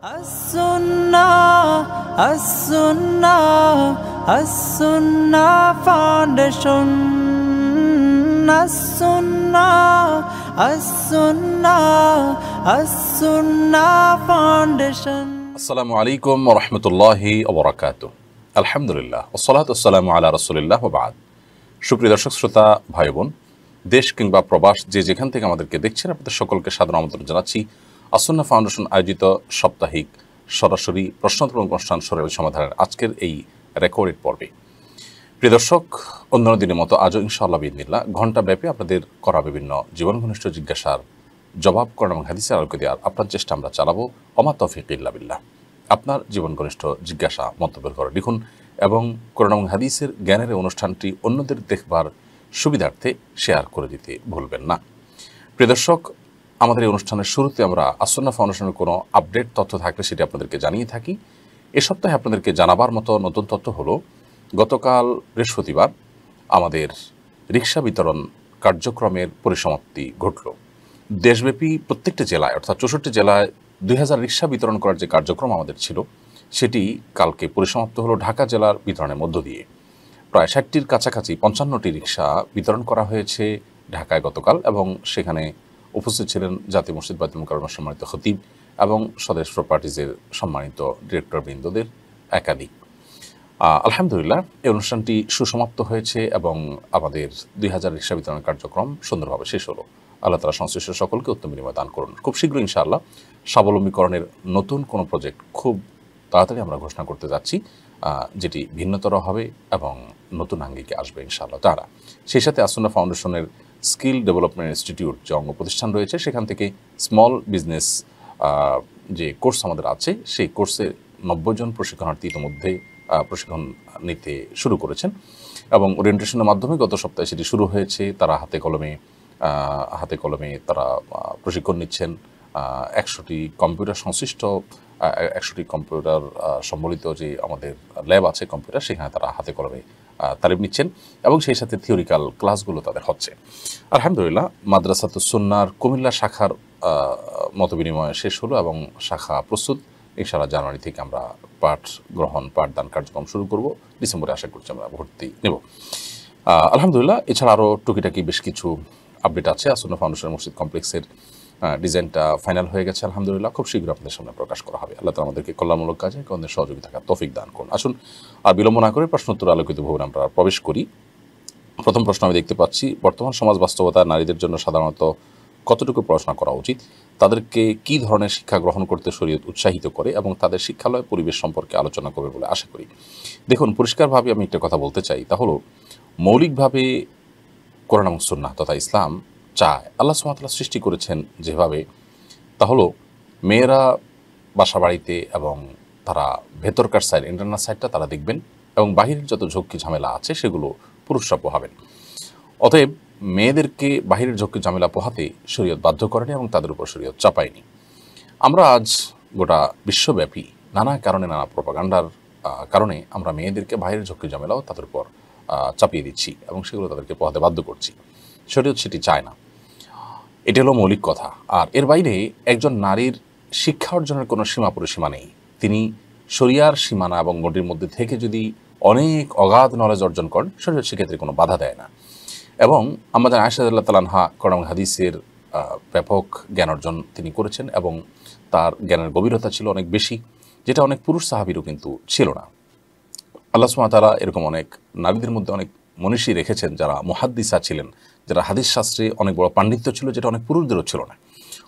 As-Sunnah, As-Sunnah, As-Sunnah Foundation. As-Sunnah, As-Sunnah, As-Sunnah Foundation. আসসালামু আলাইকুম ওয়া রাহমাতুল্লাহি ওয়া বারাকাতুহু। আলহামদুলিল্লাহ ওয়াসসালাতু ওয়াসসালামু আলা রাসূলিল্লাহ ওয়া বা'দ। সুপ্রিয় দর্শক শ্রোতা ভাই বোন, দেশ কিংবা প্রবাস যে যেখান থেকে আমাদেরকে দেখছেন, আপনাদের সকলকে সাদর আমন্ত্রণ জানাচ্ছি আস-সুন্নাহ ফাউন্ডেশন আয়োজিত সাপ্তাহিক সরাসরি প্রশ্নোত্তর অনুষ্ঠান সরাসরি সমাধানের আজকের এই রেকর্ডেড পর্বে। প্রিয় দর্শক, অন্যান্য দিনের মতো আজও ইনশাআল্লাহ বিইذনিল্লাহ ঘণ্টাব্যাপী আপনাদের করা বিভিন্ন জীবন ঘনিষ্ঠ জিজ্ঞাসার জবাব কোরআন এবং হাদিসের আলোকে দেওয়ার আপনার চেষ্টা আমরা চালাবো। ওমা তৌফিক ইল্লা বিল্লাহ। আপনার জীবন ঘনিষ্ঠ জিজ্ঞাসা মন্তব্যের ঘরে লিখুন এবং কোরআন এবং হাদিসের জ্ঞানের অনুষ্ঠানটি অন্যদের দেখবার সুবিধার্থে শেয়ার করে দিতে ভুলবেন না। প্রিয় দর্শক, আমাদের এই অনুষ্ঠানের শুরুতে আমরা আস-সুন্নাহ ফাউন্ডেশনের কোনো আপডেট তথ্য থাকলে সেটি আপনাদেরকে জানিয়ে থাকি। এ সপ্তাহে আপনাদেরকে জানাবার মতো নতুন তথ্য হলো, গতকাল বৃহস্পতিবার আমাদের রিক্সা বিতরণ কার্যক্রমের পরিসমাপ্তি ঘটল। দেশব্যাপী প্রত্যেকটি জেলায় অর্থাৎ 64 জেলায় 2000 রিক্সা বিতরণ করার যে কার্যক্রম আমাদের ছিল সেটি কালকে পরিসমাপ্ত হলো ঢাকা জেলার বিতরণের মধ্য দিয়ে। প্রায় 60টির কাছাকাছি 55টি রিক্সা বিতরণ করা হয়েছে ঢাকায় গতকাল, এবং সেখানে উপস্থিত ছিলেন জাতীয় মসজিদ বাইতুল মুকাররমের সম্মানিত খতিব এবং স্বদেশ প্রপার্টিজের সম্মানিত ডিরেক্টরবৃন্দদের একাধিক। আলহামদুলিল্লাহ, এই অনুষ্ঠানটি সুসমাপ্ত হয়েছে এবং আমাদের 2000 রিক্সা বিতরণ কার্যক্রম সুন্দরভাবে শেষ হলো। আল্লাহ তাআলা সংশ্লিষ্ট সকলকে উত্তম বিনিময় দান করুন। খুব শীঘ্রই ইনশাআল্লাহ স্বাবলম্বীকরণের নতুন কোনো প্রজেক্ট খুব তাড়াতাড়ি আমরা ঘোষণা করতে যাচ্ছি, যেটি ভিন্নতর হবে এবং নতুন আঙ্গিকে আসবে ইনশাআল্লাহ তাআলা। সেই সাথে আস-সুন্নাহ ফাউন্ডেশনের স্কিল ডেভেলপমেন্ট ইনস্টিটিউট যে অঙ্গ প্রতিষ্ঠান রয়েছে, সেখান থেকে স্মল বিজনেস যে কোর্স আমাদের আছে, সেই কোর্সে 90 জন প্রশিক্ষণার্থী ইতিমধ্যে প্রশিক্ষণ নিতে শুরু করেছেন এবং ওরিয়েন্টেশনের মাধ্যমে গত সপ্তাহে সেটি শুরু হয়েছে। তারা হাতে কলমে তারা প্রশিক্ষণ নিচ্ছেন। 100টি কম্পিউটার সংশ্লিষ্ট 100টি কম্পিউটার সম্বলিত যে আমাদের ল্যাব আছে কম্পিউটার, সেখানে তারা হাতে কলমে তালিম নিচ্ছেন এবং সেই সাথে থিওরিক্যাল ক্লাসগুলো তাদের হচ্ছে। আলহামদুলিল্লাহ, মাদ্রাসাতুস সুন্নাহর কুমিল্লা শাখার মত বিনিময় শেষ হলো এবং শাখা প্রস্তুত। ইনশাআল্লাহ জানুয়ারি থেকে আমরা পাঠদান কার্যক্রম শুরু করব। ডিসেম্বরে আশা করছি আমরা ভর্তি নেব। আলহামদুলিল্লাহ, এছাড়া আরও টুকিটাকি বেশ কিছু আপডেট আছে। আস-সুন্নাহ ফাউন্ডেশন মসজিদ কমপ্লেক্সের ডিজাইনটা ফাইনাল হয়ে গেছে আলহামদুলিল্লাহ। খুব শীঘ্র আপনাদের সামনে প্রকাশ করা হবে। আল্লাহ তাআলা আমাদেরকে কল্যাণমূলক কাজে আমাদের সহযোগী থাকার তৌফিক দান করুন। আসুন আর বিলম্ব না করে প্রশ্নোত্তর আলোকিত ভবনে আমরা প্রবেশ করি। প্রথম প্রশ্ন আমি দেখতে পাচ্ছি, বর্তমান সমাজ বাস্তবতা নারীদের জন্য সাধারণত কতটুকু পড়াশোনা করা উচিত, তাদেরকে কী ধরনের শিক্ষা গ্রহণ করতে শরীয়ত উৎসাহিত করে এবং তাদের শিক্ষালয় পরিবেশ সম্পর্কে আলোচনা করবে বলে আশা করি। দেখুন, পরিষ্কারভাবে আমি একটা কথা বলতে চাই, তা হলো মৌলিকভাবে কোরআন এবং সুন্নাহ তথা ইসলাম চায়, আল্লাহ সুবহানাহু ওয়া তাআলা সৃষ্টি করেছেন যেভাবে, তা হলো মেয়েরা বাসা বাড়িতে এবং তারা ভেতরকার সাইড ইন্টারনাল সাইডটা তারা দেখবেন এবং বাহিরের যত ঝক্কি ঝামেলা আছে সেগুলো পুরুষরা পোহাবেন। অতএব মেয়েদেরকে বাহিরের ঝক্কি ঝামেলা পোহাতে শরীয়ত বাধ্য করেনি এবং তাদের উপর শরীয়ত চাপায়নি। আমরা আজ গোটা বিশ্বব্যাপী নানা কারণে, নানা প্রপাগান্ডার কারণে আমরা মেয়েদেরকে বাহিরের ঝক্কি ঝামেলাও তাদের উপর চাপিয়ে দিচ্ছি এবং সেগুলো তাদেরকে পোহাতে বাধ্য করছি। শরীয়ত সেটি চায় না। এটি হলো মৌলিক কথা। আর এর বাইরে একজন নারীর শিক্ষা অর্জনের কোনো সীমা পরিসীমা নেই। তিনি শরিয়ার সীমানা এবং গণ্ডির মধ্যে থেকে যদি অনেক অগাধ নলেজ অর্জন করেন, শরীয়ত সেক্ষেত্রে কোনো বাধা দেয় না। এবং আমাদের আয়েশা রাদিয়াল্লাহু তাআলা আনহা কোরআন এবং হাদিসের ব্যাপক জ্ঞান অর্জন তিনি করেছেন এবং তার জ্ঞানের গভীরতা ছিল অনেক বেশি, যেটা অনেক পুরুষ সাহাবীরও কিন্তু ছিল না। আল্লাহ সুবহানাহু ওয়া তাআলা এরকম অনেক নারীদের মধ্যে অনেক মনীষী রেখেছেন যারা মুহাদ্দিসা ছিলেন, যারা হাদিস শাস্ত্রে অনেক বড় পাণ্ডিত্য ছিল, যেটা অনেক পুরুষদেরও ছিল না।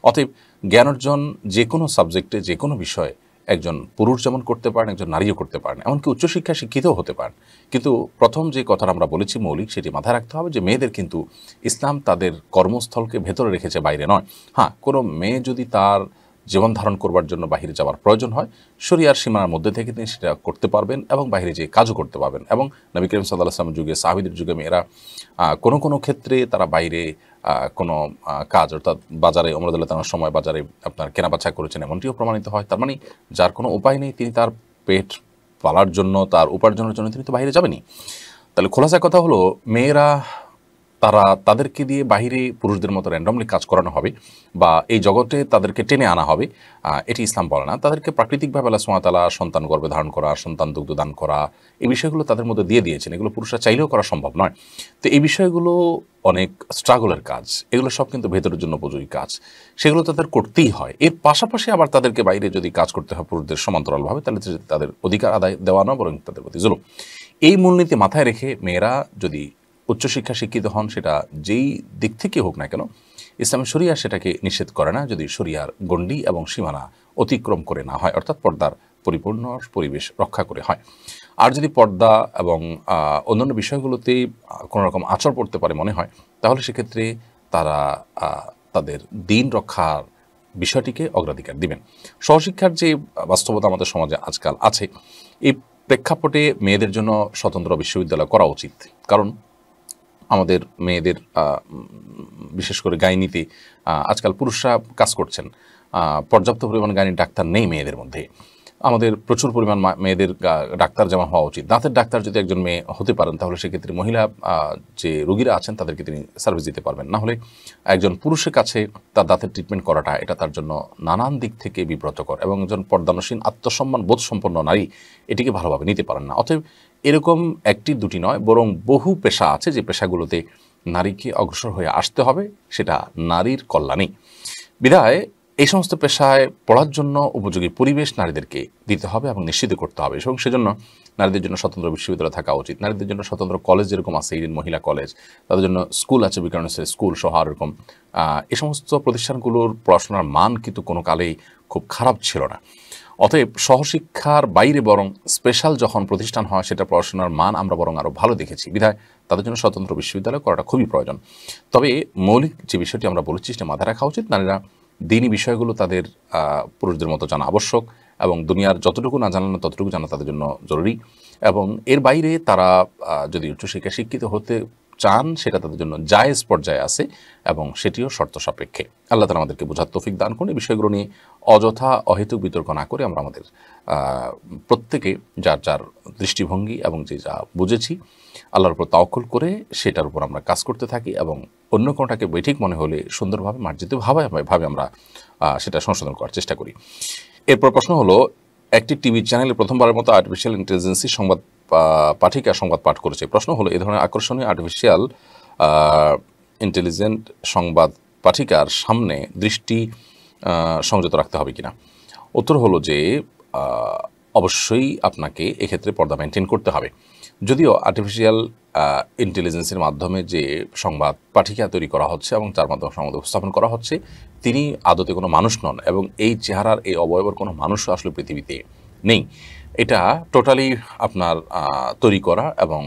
অতএব জ্ঞান অর্জন যে কোনো সাবজেক্টে, যে কোনো বিষয়ে একজন পুরুষ যেমন করতে পারেন, একজন নারীও করতে পারেন, এমনকি উচ্চশিক্ষায় শিক্ষিতও হতে পারেন। কিন্তু প্রথম যে কথাটা আমরা বলেছি মৌলিক, সেটি মাথায় রাখতে হবে যে মেয়েদের কিন্তু ইসলাম তাদের কর্মস্থলকে ভেতরে রেখেছে, বাইরে নয়। হ্যাঁ, কোনো মেয়ে যদি তার জীবন ধারণ করবার জন্য বাহিরে যাওয়ার প্রয়োজন হয়, শরিয়ার সীমানার মধ্যে থেকে তিনি সেটা করতে পারবেন এবং বাহিরে যেয়ে কাজও করতে পারবেন। এবং নবী করিম সাল্লাল্লাহু আলাইহি ওয়াসাল্লামের যুগে, সাহাবীদের যুগে মেয়েরা কোনো ক্ষেত্রে তারা বাইরে কোনো কাজ, অর্থাৎ বাজারে ওমর রাদিয়াল্লাহু তাআলার সময় বাজারে আপনার কেনাবেচা করেছেন, এমনটিও প্রমাণিত হয়। তার মানে যার কোনো উপায় নেই, তিনি তার পেট পালার জন্য, তার উপার্জনের জন্য তিনি তো বাইরে যাবেনই। তাহলে খোলাসা কথা হলো, মেয়েরা তাদেরকে দিয়ে বাহিরে পুরুষদের মতো র্যান্ডমলি কাজ করানো হবে বা এই জগতে তাদেরকে টেনে আনা হবে, এটি ইসলাম বলে না। তাদেরকে প্রাকৃতিকভাবে আল্লাহ সুবহানাহু ওয়া তাআলা সন্তান গর্ভে ধারণ করা, সন্তান দুগ্ধ দান করা, এই বিষয়গুলো তাদের মধ্যে দিয়ে দিয়েছেন। এগুলো পুরুষরা চাইলেও করা সম্ভব নয়। তো এই বিষয়গুলো অনেক স্ট্রাগলের কাজ, এগুলো সব কিন্তু ভেতরের জন্য উপযোগী কাজ, সেগুলো তাদের করতেই হয়। এর পাশাপাশি আবার তাদেরকে বাইরে যদি কাজ করতে হয় পুরুষদের সমান্তরালভাবে, তাহলে তাদের অধিকার আদায় দেওয়া না, বরং তাদের প্রতি জুলুম। এই মূলনীতি মাথায় রেখে মেয়েরা যদি উচ্চশিক্ষা শিক্ষিত হন, সেটা যেই দিক থেকে হোক না কেন, ইসলামী শরিয়া সেটাকে নিষেধ করে না, যদি শরিয়ার গণ্ডি এবং সীমানা অতিক্রম করে না হয়, অর্থাৎ পর্দার পরিপূর্ণ পরিবেশ রক্ষা করে হয়। আর যদি পর্দা এবং অন্যান্য বিষয়গুলোতে কোনো রকম আঁচড় পড়তে পারে মনে হয়, তাহলে সেক্ষেত্রে তারা তাদের দিন রক্ষার বিষয়টিকে অগ্রাধিকার দিবেন। সহশিক্ষার যে বাস্তবতা আমাদের সমাজে আজকাল আছে, এই প্রেক্ষাপটে মেয়েদের জন্য স্বতন্ত্র বিশ্ববিদ্যালয় করা উচিত। কারণ আমাদের মেয়েদের বিশেষ করে গাইনিতে আজকাল পুরুষরা কাজ করছেন, পর্যাপ্ত পরিমাণ গাইনির ডাক্তার নেই মেয়েদের মধ্যে। আমাদের প্রচুর পরিমাণ মেয়েদের ডাক্তার যেমন হওয়া উচিত। দাঁতের ডাক্তার যদি একজন মেয়ে হতে পারেন, তাহলে সেক্ষেত্রে মহিলা যে রোগীরা আছেন তাদেরকে তিনি সার্ভিস দিতে পারবেন। না হলে একজন পুরুষের কাছে তার দাঁতের ট্রিটমেন্ট করাটা, এটা তার জন্য নানান দিক থেকে বিব্রতকর, এবং একজন পর্দানসীন আত্মসম্মান বোধ সম্পন্ন নারী এটিকে ভালোভাবে নিতে পারেন না। অতএব এরকম একটি দুটি নয়, বরং বহু পেশা আছে যে পেশাগুলোতে নারীকে অগ্রসর হয়ে আসতে হবে, সেটা নারীর কল্যাণে। বিধায় এই সমস্ত পেশায় পড়ার জন্য উপযোগী পরিবেশ নারীদেরকে দিতে হবে এবং নিশ্চিত করতে হবে, এবং সেজন্য নারীদের জন্য স্বতন্ত্র বিশ্ববিদ্যালয় থাকা উচিত। নারীদের জন্য স্বতন্ত্র কলেজ যেরকম আছে, ইডেন মহিলা কলেজ, তাদের জন্য স্কুল আছে, বিকারণের স্কুল সহ এরকম এই সমস্ত প্রতিষ্ঠানগুলোর পড়াশোনার মান কিন্তু কোনো কালেই খুব খারাপ ছিল না। অতএব সহশিক্ষার বাইরে বরং স্পেশাল যখন প্রতিষ্ঠান হয়, সেটা পড়াশোনার মান আমরা বরং আরও ভালো দেখেছি। বিধায় তাদের জন্য স্বতন্ত্র বিশ্ববিদ্যালয় করাটা খুবই প্রয়োজন। তবে মৌলিক যে বিষয়টি আমরা বলেছি সেটা মাথায় রাখা উচিত, নারীরা দিনী বিষয়গুলো তাদের পুরুষদের মতো জানা আবশ্যক, এবং দুনিয়ার যতটুকু না জানানো ততটুকু জানা তাদের জন্য জরুরি। এবং এর বাইরে তারা যদি উচ্চশিক্ষা শিক্ষিত হতে চান, সেটা তাদের জন্য জায়েজ পর্যায়ে আছে, এবং সেটিও শর্ত সাপেক্ষে। আল্লাহ তাআলা আমাদেরকে বোঝার তৌফিক দান করুন। এই বিষয়গুলো নিয়ে অযথা অহেতুক বিতর্ক না করে আমরা আমাদের প্রত্যেকে যার যার দৃষ্টিভঙ্গি এবং যে যা বুঝেছি আল্লাহর উপর তাওয়াক্কুল করে সেটার উপর আমরা কাজ করতে থাকি, এবং অন্য কোনোটাকে বেঠিক মনে হলে সুন্দরভাবে মার্জিতভাবে আমরা সেটা সংশোধন করার চেষ্টা করি। এরপর প্রশ্ন হলো, একটি টিভি চ্যানেলে প্রথমবারের মতো আর্টিফিশিয়াল ইন্টেলিজেন্সি সংবাদ পাঠিকা সংবাদ পাঠ করেছে। প্রশ্ন হলো, এই ধরনের আকর্ষণীয় আর্টিফিশিয়াল ইন্টেলিজেন্ট সংবাদ পাঠিকার সামনে দৃষ্টি সংযত রাখতে হবে কিনা? উত্তর হলো যে অবশ্যই আপনাকে এক্ষেত্রে পর্দা মেনটেন করতে হবে। যদিও আর্টিফিশিয়াল ইন্টেলিজেন্সের মাধ্যমে যে সংবাদ পাঠিকা তৈরি করা হচ্ছে এবং তার মাধ্যমে সংবাদ উপস্থাপন করা হচ্ছে, তিনি আদতে কোনো মানুষ নন, এবং এই চেহারার এই অবয়বের কোনো মানুষও আসলে পৃথিবীতে নেই। এটা টোটালি আপনার তৈরি করা, এবং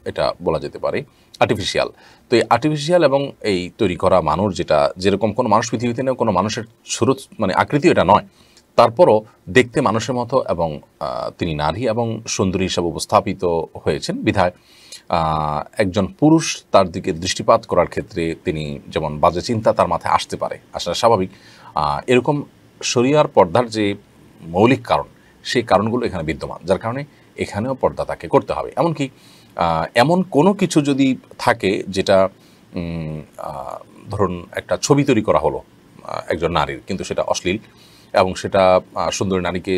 এটা বলা যেতে পারে আর্টিফিশিয়াল। তো এই আর্টিফিশিয়াল এবং এই তৈরি করা মানুষ, যেটা যেরকম কোনো মানুষ পৃথিবীতে নেই, কোনো মানুষের শুরু মানে আকৃতি এটা নয়, তারপরও দেখতে মানুষের মতো, এবং তিনি নারী এবং সুন্দরী হিসাবে উপস্থাপিত হয়েছেন। বিধায় একজন পুরুষ তার দিকে দৃষ্টিপাত করার ক্ষেত্রে তিনি যেমন বাজে চিন্তা তার মাথায় আসতে পারে, আসলে স্বাভাবিক। এরকম শরিয়ার পর্দার যে মৌলিক কারণ, সেই কারণগুলো এখানে বিদ্যমান, যার কারণে এখানেও পর্দা তাকে করতে হবে। এমনকি এমন কোনো কিছু যদি থাকে যেটা ধরুন একটা ছবি তৈরি করা হলো একজন নারীর, কিন্তু সেটা অশ্লীল, এবং সেটা সুন্দরী নারীকে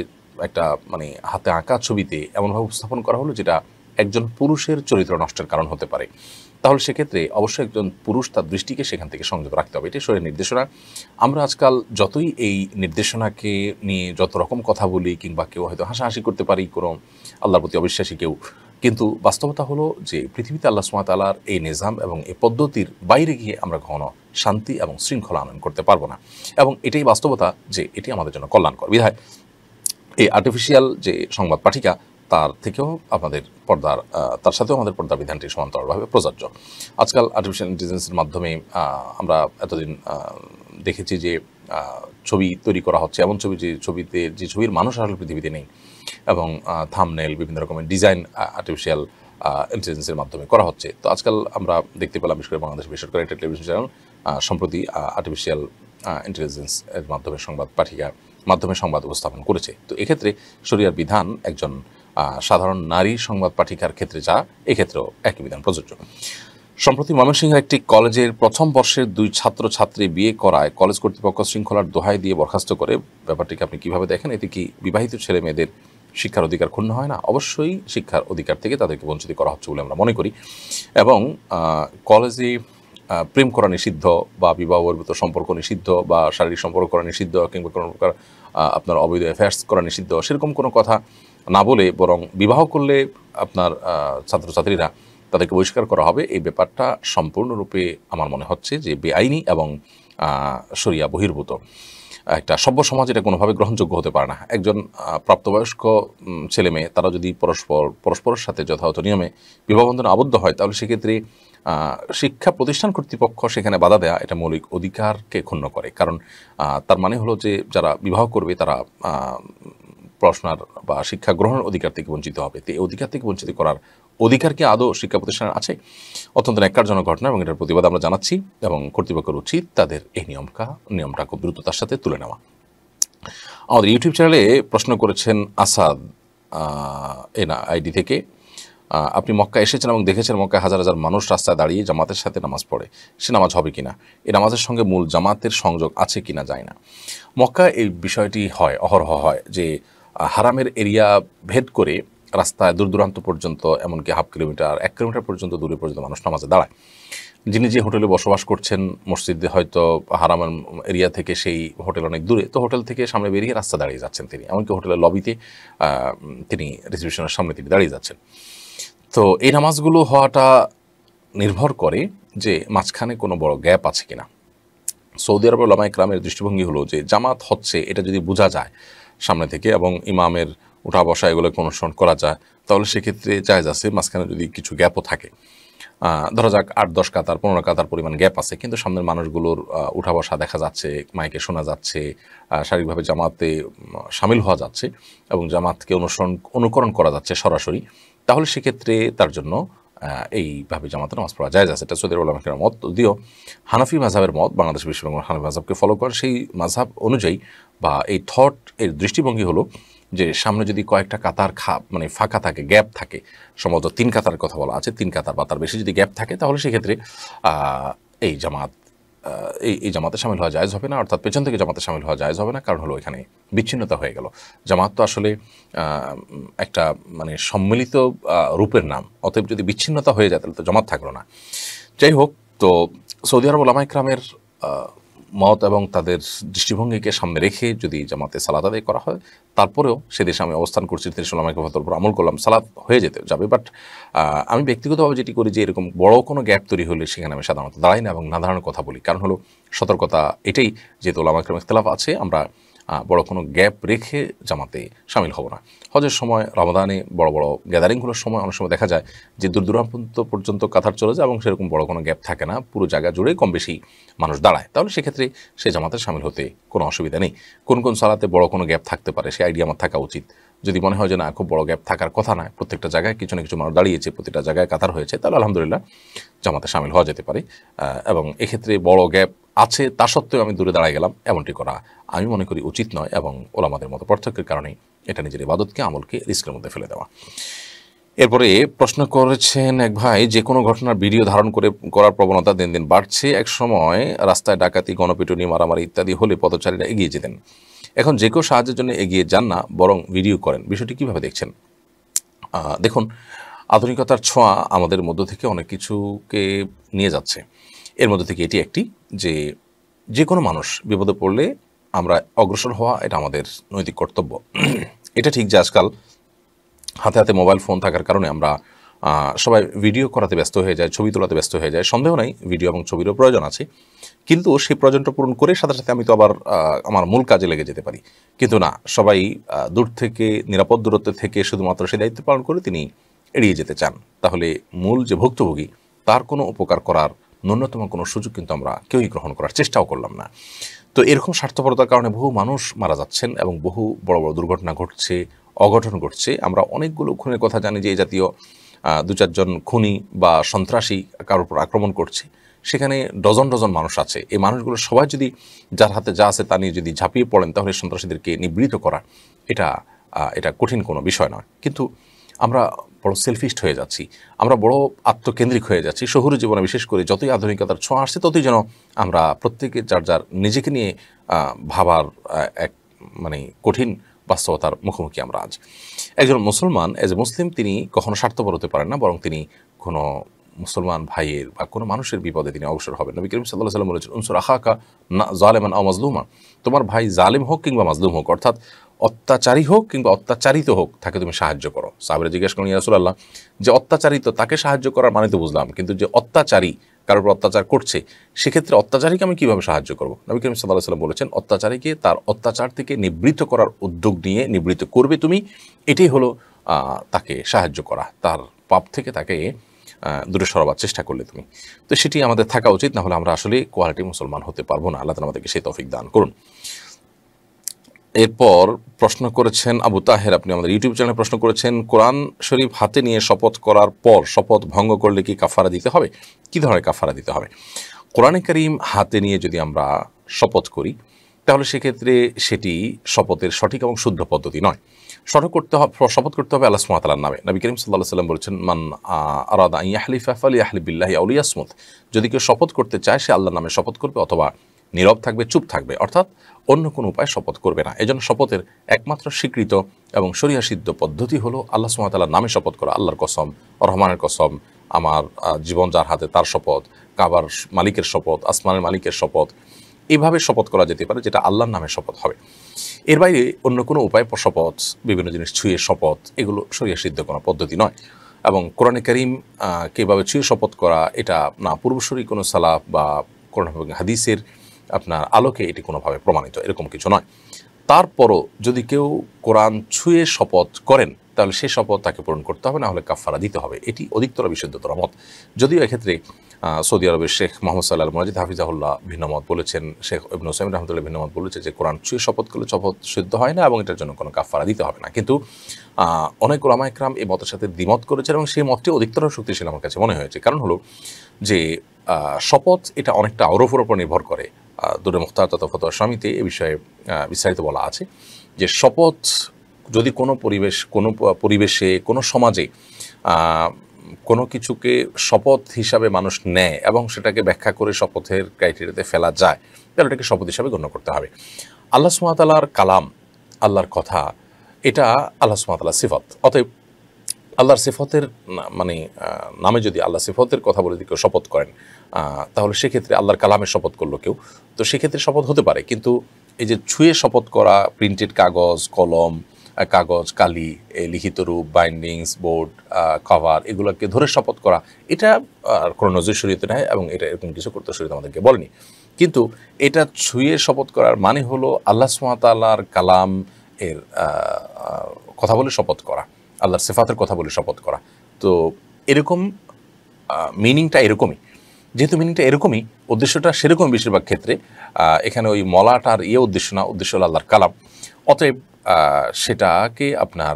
একটা মানে হাতে আঁকা ছবিতে এমনভাবে উপস্থাপন করা হলো যেটা একজন পুরুষের চরিত্র নষ্টের কারণ হতে পারে, তাহলে সেক্ষেত্রে অবশ্যই একজন পুরুষ তার দৃষ্টিকে সেখান থেকে সংযত রাখতে হবে। এটি শরীরের নির্দেশনা। আমরা আজকাল যতই এই নির্দেশনাকে নিয়ে যত রকম কথা বলি, কিংবা কেউ হয়তো হাসাহাসি করতে পারি কোনো আল্লাহর প্রতি অবিশ্বাসী কেউ, কিন্তু বাস্তবতা হলো যে পৃথিবীতে আল্লাহ সুবহানাহু ওয়া তাআলার এই নিজাম এবং এই পদ্ধতির বাইরে গিয়ে আমরা কখনো শান্তি এবং শৃঙ্খলা আনয়ন করতে পারবো না, এবং এটাই বাস্তবতা যে এটি আমাদের জন্য কল্যাণকর। বিধায় এই আর্টিফিশিয়াল যে সংবাদ পাঠিকা, তার থেকেও আমাদের পর্দার তার সাথেও আমাদের পর্দা বিধানটি সমান্তরালভাবে প্রযোজ্য। আজকাল আর্টিফিশিয়াল ইন্টেলিজেন্সের মাধ্যমে আমরা এতদিন দেখেছি যে ছবি তৈরি করা হচ্ছে, এমন ছবি যে ছবির মানুষ আসলে পৃথিবীতে নেই, এবং থাম্বনেল বিভিন্ন রকমের ডিজাইন আর্টিফিশিয়াল ইন্টেলিজেন্সের মাধ্যমে করা হচ্ছে। তো আজকাল আমরা দেখতে পেলাম, বিশেষ করে বাংলাদেশ বেসরকারি একটা টেলিভিশন চ্যানেল সম্প্রতি আর্টিফিশিয়াল ইন্টেলিজেন্স এর মাধ্যমে সংবাদ পাঠিকার মাধ্যমে সংবাদ উপস্থাপন করেছে। তো এক্ষেত্রে শরিয়ার বিধান একজন সাধারণ নারী সংবাদ পাঠিকার ক্ষেত্রে যা, এক্ষেত্রেও একই বিধান প্রযোজ্য। সম্প্রতি ময়মনসিংহের একটি কলেজের প্রথম বর্ষের 2 ছাত্রছাত্রী বিয়ে করায় কলেজ কর্তৃপক্ষ শৃঙ্খলার দোহাই দিয়ে বরখাস্ত করে। ব্যাপারটিকে আপনি কিভাবে দেখেন? এতে কি বিবাহিত ছেলে মেয়েদের শিক্ষার অধিকার ক্ষুণ্ণ হয় না? অবশ্যই শিক্ষার অধিকার থেকে তাদেরকে বঞ্চিত করা হচ্ছে বলে আমরা মনে করি। এবং কলেজে প্রেম করা নিষিদ্ধ বা বিবাহ বহির্ভূত সম্পর্ক নিষিদ্ধ বা শারীরিক সম্পর্ক করা নিষিদ্ধ কিংবা কোনো প্রকার আপনার অবৈধ অ্যাফেয়ার্স করা নিষিদ্ধ সেরকম কোনো কথা না বলে বরং বিবাহ করলে আপনার ছাত্রছাত্রীরা তাদেরকে বহিষ্কার করা হবে, এই ব্যাপারটা সম্পূর্ণরূপে আমার মনে হচ্ছে যে বেআইনি এবং শরিয়া বহির্ভূত। একটা সভ্য সমাজ এটা কোনোভাবে গ্রহণযোগ্য হতে পারে না। একজন প্রাপ্তবয়স্ক ছেলে মেয়ে তারা যদি পরস্পরের সাথে যথাযথ নিয়মে বিবাহবন্ধনে আবদ্ধ হয় তাহলে সেক্ষেত্রে শিক্ষা প্রতিষ্ঠান কর্তৃপক্ষ সেখানে বাধা দেয়া এটা মৌলিক অধিকারকে ক্ষুণ্ণ করে। কারণ তার মানে হলো যে যারা বিবাহ করবে তারা পড়াশোনার বা শিক্ষা গ্রহণের অধিকার থেকে বঞ্চিত হবে। তো এই অধিকার থেকে বঞ্চিত করার অধিকার কি আদৌ শিক্ষা প্রতিষ্ঠানে আছে? অত্যন্ত ন্যাক্কারজনক ঘটনা এবং এটার প্রতিবাদ আমরা জানাচ্ছি এবং কর্তৃপক্ষের উচিত তাদের এই নিয়মটা খুব দ্রুততার সাথে তুলে নেওয়া। আমাদের ইউটিউব চ্যানেলে প্রশ্ন করেছেন আসাদ আইডি থেকে, আপনি মক্কা এসেছেন এবং দেখেছেন মক্কায় হাজার হাজার মানুষ রাস্তায় দাঁড়িয়ে জামাতের সাথে নামাজ পড়ে, সে নামাজ হবে কিনা? এই নামাজের সঙ্গে মূল জামাতের সংযোগ আছে কিনা যায় না। মক্কা এই বিষয়টি হয়, অহরহ হয় যে হারামের এরিয়া ভেদ করে রাস্তায় দূর দূরান্ত পর্যন্ত, এমনকি 1/2 কিলোমিটার 1 কিলোমিটার পর্যন্ত দূরে পর্যন্ত মানুষ নামাজে দাঁড়ায়। যিনি যে হোটেলে বসবাস করছেন মসজিদে হয়তো হারামের এরিয়া থেকে সেই হোটেল অনেক দূরে, তো হোটেল থেকে সামনে বেরিয়ে রাস্তা দাঁড়িয়ে যাচ্ছেন তিনি, এমনকি হোটেলের লবিতে তিনি রিসেপশনের সামনে তিনি দাঁড়িয়ে যাচ্ছেন। তো এই নামাজগুলো হওয়াটা নির্ভর করে যে মাঝখানে কোনো বড় গ্যাপ আছে কিনা। সৌদি আরবের উলামায়ে কেরামের দৃষ্টিভঙ্গি হলো যে জামাত হচ্ছে এটা যদি বোঝা যায় সামনে থেকে এবং ইমামের উঠা বসা এগুলোকে অনুসরণ করা যায় তাহলে সেক্ষেত্রে জায়েজ আছে। মাঝখানে যদি কিছু গ্যাপও থাকে, ধরা যাক 8-10 কাতার 15 কাতার পরিমাণ গ্যাপ আছে, কিন্তু সামনের মানুষগুলোর উঠা বসা দেখা যাচ্ছে, মাইকে শোনা যাচ্ছে, শারীরিকভাবে জামাতে সামিল হওয়া যাচ্ছে এবং জামাতকে অনুকরণ করা যাচ্ছে সরাসরি, তাহলে সেক্ষেত্রে তার জন্য এইভাবে জামাতে নামাজ পড়া জায়েজ আছে। এটা সৌদি আরবের উলামায়ে কেরামের মত। যদিও হানাফি মাযহাবের মত, বাংলাদেশ বিশ্ববিদ্যালয় হানাফি মাযহাবকে ফলো করে, সেই মাযহাব অনুযায়ী বা এই থট এর দৃষ্টিভঙ্গি হলো যে সামনে যদি কয়েকটা কাতার মানে ফাঁকা থাকে, গ্যাপ থাকে, সম্ভবত 3 কাতারের কথা বলা আছে, 3 কাতার বা তার বেশি যদি গ্যাপ থাকে তাহলে সেক্ষেত্রে এই জামাতে শামিল হওয়া জায়েজ হবে না, অর্থাৎ পেছন থেকে জামাতে শামিল হওয়া জায়েজ হবে না। কারণ হলো এখানে বিচ্ছিন্নতা হয়ে গেল। জামাত তো আসলে একটা মানে সম্মিলিত রূপের নাম, অতএব যদি বিচ্ছিন্নতা হয়ে যায় তাহলে তো জামাত থাকলো না। যাই হোক, তো সৌদি আরব উলামায়ে কেরামের মত এবং তাদের দৃষ্টিভঙ্গিকে সামনে রেখে যদি জামাতে সালাত আদায় করা হয়, তারপরেও সে দেশে আমি অবস্থান করছি, দেশের উলামায়ে কেরামের উপর আমল করলাম, সালাত হয়ে যেতে যাবে। বাট আমি ব্যক্তিগতভাবে যেটি করি যে এরকম বড় কোনো গ্যাপ তৈরি হলে সেখানে আমি সাধারণত দাঁড়াই না এবং না দাঁড়ানোর কথা বলি। কারণ হলো সতর্কতা এটাই, যেহেতু উলামায়ে কেরামের ইখতিলাফ আছে, আমরা বড় কোনো গ্যাপ রেখে জামাতে শামিল হব না। হজের সময়, রমাদানে বড় বড় গ্যাদারিংগুলোর সময় অনেক সময় দেখা যায় যে দূর দূরান্ত পর্যন্ত কাতার চলে যায় এবং সেরকম বড় কোনো গ্যাপ থাকে না, পুরো জায়গা জুড়ে কম বেশি মানুষ দাঁড়ায়, তাহলে সেক্ষেত্রে সে জামাতে শামিল হতে কোনো অসুবিধা নেই। কোন কোন সালাতে বড় কোনো গ্যাপ থাকতে পারে সে আইডিয়া আমার থাকা উচিত। যদি মনে হয় যে না, খুব বড় গ্যাপ থাকার কথা নয়, প্রত্যেকটা জায়গায় কিছু না কিছু মানুষ দাঁড়িয়েছে, প্রতিটা জায়গায় কাতার হয়েছে, তাহলে আলহামদুলিল্লাহ জামাতে শামিল হওয়া যেতে পারে। এবং এক্ষেত্রে বড় গ্যাপ আছে তা সত্ত্বেও আমি দূরে দাঁড়ায় গেলাম, এমনটি করা আমি মনে করি উচিত নয় এবং ওলামাদের মতো পার্থক্যের কারণে এটা নিজের ইবাদতকে, আমলকে রিস্কের মধ্যে ফেলে দেওয়া। এরপরে প্রশ্ন করেছেন এক ভাই, যে কোনো ঘটনার ভিডিও ধারণ করার প্রবণতা দিন দিন বাড়ছে। এক সময় রাস্তায় ডাকাতি, গণপিটুনি, মারামারি ইত্যাদি হলে পথচারীরা এগিয়ে যেতেন, এখন যে কেউ সাহায্যের জন্য এগিয়ে যান না, বরং ভিডিও করেন। বিষয়টি কীভাবে দেখছেন? দেখুন, আধুনিকতার ছোঁয়া আমাদের মধ্য থেকে অনেক কিছুকে নিয়ে যাচ্ছে। এর মধ্যে থেকে এটি একটি যে কোনো মানুষ বিপদে পড়লে আমরা অগ্রসর হওয়া, এটা আমাদের নৈতিক কর্তব্য। এটা ঠিক যে আজকাল হাতে হাতে মোবাইল ফোন থাকার কারণে আমরা সবাই ভিডিও করাতে ব্যস্ত হয়ে যায়, ছবি তোলাতে ব্যস্ত হয়ে যায়। সন্দেহ নাই ভিডিও এবং ছবিরও প্রয়োজন আছে, কিন্তু সেই প্রয়োজনটা পূরণ করে সাথে সাথে আমি তো আবার আমার মূল কাজে লেগে যেতে পারি। কিন্তু না, সবাই দূর থেকে, নিরাপদ দূরত্ব থেকে শুধুমাত্র সে দায়িত্ব পালন করে তিনি এড়িয়ে যেতে চান। তাহলে মূল যে ভুক্তভোগী তার কোনো উপকার করার ন্যূনতম কোনো সুযোগ কিন্তু আমরা কেউই গ্রহণ করার চেষ্টাও করলাম না। তো এরকম স্বার্থপরতার কারণে বহু মানুষ মারা যাচ্ছেন এবং বহু বড় বড় দুর্ঘটনা ঘটছে, অঘটন ঘটছে। আমরা অনেকগুলো খুনের কথা জানি যে এই জাতীয় 2-4 জন খুনি বা সন্ত্রাসী কারোর উপর আক্রমণ করছে, সেখানে ডজন ডজন মানুষ আছে। এই মানুষগুলো সবাই যদি যার হাতে যা আছে তা নিয়ে যদি ঝাঁপিয়ে পড়েন তাহলে সন্ত্রাসীদেরকে নিবৃত করা এটা কঠিন কোনো বিষয় নয়। কিন্তু আমরা বড় সেলফিস্ট হয়ে যাচ্ছি, আমরা বড় আত্মকেন্দ্রিক হয়ে যাচ্ছি। শহুরে জীবনে বিশেষ করে যতই আধুনিকতার ছোঁয়া আসছে ততই যেন আমরা প্রত্যেকে যার যার নিজেকে নিয়ে ভাবার এক মানে কঠিন বাস্তবতার মুখোমুখি আমরা আজ। একজন মুসলমান এজ এ মুসলিম তিনি কখনো স্বার্থপর হতে পারেন না, বরং তিনি কোনো মুসলমান ভাইয়ের বা কোনো মানুষের বিপদে তিনি অবসর হবেন। নবী করিম সাল্লাল্লাহু আলাইহি ওয়াসাল্লাম বলেছেন, উনসুর আখাকা যালিমান আও মাজলুমা, তোমার ভাই জালিম হোক কিংবা মাজলুম হোক, অর্থাৎ অত্যাচারী হোক কিংবা অত্যাচারিত হোক, তাকে তুমি সাহায্য করো। সাহাবীরা জিজ্ঞেস করেন, ইয়া রাসূলুল্লাহ, যে অত্যাচারিত তাকে সাহায্য করার মানে তো বুঝলাম, কিন্তু যে অত্যাচারী কারোর উপর অত্যাচার করছে সেক্ষেত্রে অত্যাচারীকে আমি কীভাবে সাহায্য করব? নবী করিম সাল্লাল্লাহু আলাইহি ওয়াসাল্লাম বলেছেন, অত্যাচারীকে তার অত্যাচার থেকে নিবৃত্ত করার উদ্যোগ নিয়ে নিবৃত্ত করবে তুমি, এটাই হলো তাকে সাহায্য করা, তার পাপ থেকে তাকে দূরে সরাবার চেষ্টা করলে তুমি। তো সেটি আমাদের থাকা উচিত, না হলে আমরা আসলে কোয়ালিটি মুসলমান হতে পারবো না। আল্লাহ তাআলা আমাদেরকে সেই তৌফিক দান করুন। এরপর প্রশ্ন করেছেন আবু তাহের, আপনি আমাদের ইউটিউব চ্যানেলে প্রশ্ন করেছেন, কোরআন শরীফ হাতে নিয়ে শপথ করার পর শপথ ভঙ্গ করলে কি কাফারা দিতে হবে? কী ধরনের কাফারা দিতে হবে? কোরআনে কারীম হাতে নিয়ে যদি আমরা শপথ করি তাহলে সেক্ষেত্রে সেটি শপথের সঠিক এবং শুদ্ধ পদ্ধতি নয়। শপথ করতে হবে আল্লাহ সুবহানাহু ওয়া তাআলার নামে। নবী করিম সাল্লাল্লাহু আলাইহি ওয়াসাল্লাম বলেছেন, মান আরাদা আন ইয়াহলিফা ফালিয়াহলিফ বিল্লাহি আও লিয়াসমুত, যদি কেউ শপথ করতে চায় সে আল্লাহর নামে শপথ করবে অথবা নীরব থাকবে, চুপ থাকবে, অর্থাৎ অন্য কোনো উপায় শপথ করবে না। এজন্য শপথের একমাত্র স্বীকৃত এবং শরিয়া সিদ্ধ পদ্ধতি হলো আল্লাহ সুবহানাহু ওয়া তাআলার নামে শপথ করা। আল্লাহর কসম, রহমানের কসম, আমার জীবন যার হাতে তার শপথ, কাবার মালিকের শপথ, আসমানের মালিকের শপথ, এইভাবে শপথ করা যেতে পারে, যেটা আল্লাহর নামে শপথ হবে। এর বাইরে অন্য কোনো উপায় শপথ, বিভিন্ন জিনিস ছুঁয়ে শপথ, এগুলো শরিয়া সিদ্ধ কোনো পদ্ধতি নয়। এবং কোরআনে কারীম কীভাবে ছুঁয়ে শপথ করা, এটা না পূর্বসূরি কোনো সালাফ বা কোরআন হাদিসের আপনার আলোকে এটি কোনোভাবে প্রমাণিত, এরকম কিছু নয়। তারপরও যদি কেউ কোরআন ছুঁয়ে শপথ করেন তাহলে সে শপথ তাকে পূরণ করতে হবে, না হলে কাফারা দিতে হবে। এটি অধিকতর বিশুদ্ধতর মত। যদিও এক্ষেত্রে সৌদি আরবের শেখ মোহাম্মদ সাল্লাহ মুনাজিদ হাফিজাহুল্লাহ ভিন্ন মত বলেছেন, শেখ ইবনে উসাইমিন রাহমাতুল্লাহ ভিন্ন মত বলেছে যে কোরআন ছুঁয়ে শপথ করলে শপথ সিদ্ধ হয় না এবং এটার জন্য কোনো কাফারা দিতে হবে না। কিন্তু অনেক উলামা ইকরাম এই মতের সাথে দ্বিমত করেছেন এবং সেই মতটি অধিকতর শক্তিশালী আমার কাছে মনে হয়েছে। কারণ হলো যে শপথ এটা অনেকটা আরফের উপর নির্ভর করে। দুরে মুখতার তথা ফতোয়া স্বামীতে এ বিষয়ে বিস্তারিত বলা আছে যে শপথ যদি কোনো পরিবেশে কোনো সমাজে কোনো কিছুকে শপথ হিসাবে মানুষ নেয় এবং সেটাকে ব্যাখ্যা করে শপথের ক্রাইটেরিয়াতে ফেলা যায় তাহলে এটাকে শপথ হিসাবে গণ্য করতে হবে। আল্লাহ সুবহানাহু ওয়া তাআলার কালাম, আল্লাহর কথা, এটা আল্লাহ সুবহানাহু ওয়া তাআলার সিফত। অতএব আল্লাহর সিফতের মানে নামে যদি আল্লাহ সিফতের কথা বলে কেউ শপথ করেন তাহলে সেক্ষেত্রে আল্লাহর কালামের শপথ করলো কেউ, তো সেক্ষেত্রে শপথ হতে পারে। কিন্তু এই যে ছুঁয়ে শপথ করা, প্রিন্টেড কাগজ, কলম, কাগজ, কালি, লিখিত রূপ, বাইন্ডিংস, বোর্ড, কভার, এগুলোকে ধরে শপথ করা, এটা কোনো নজির শরীয়তে নেই এবং এটা এরকম কিছু করতে শরীয়ত আমাদেরকে বলেনি। কিন্তু এটা ছুঁয়ে শপথ করার মানে হলো আল্লাহ সুবহানাহু ওয়া তাআলার কালাম এর কথা বলে শপথ করা, আল্লাহর সিফাতের কথা বলে শপথ করা। তো এরকম মিনিংটা এরকমই, যেহেতু মিনিংটা এরকমই, উদ্দেশ্যটা সেরকম বেশিরভাগ ক্ষেত্রে। এখানে ওই মলাটার উদ্দেশ্য না, উদ্দেশ্য হলো আল্লাহর কালাম। অতএব সেটাকে আপনার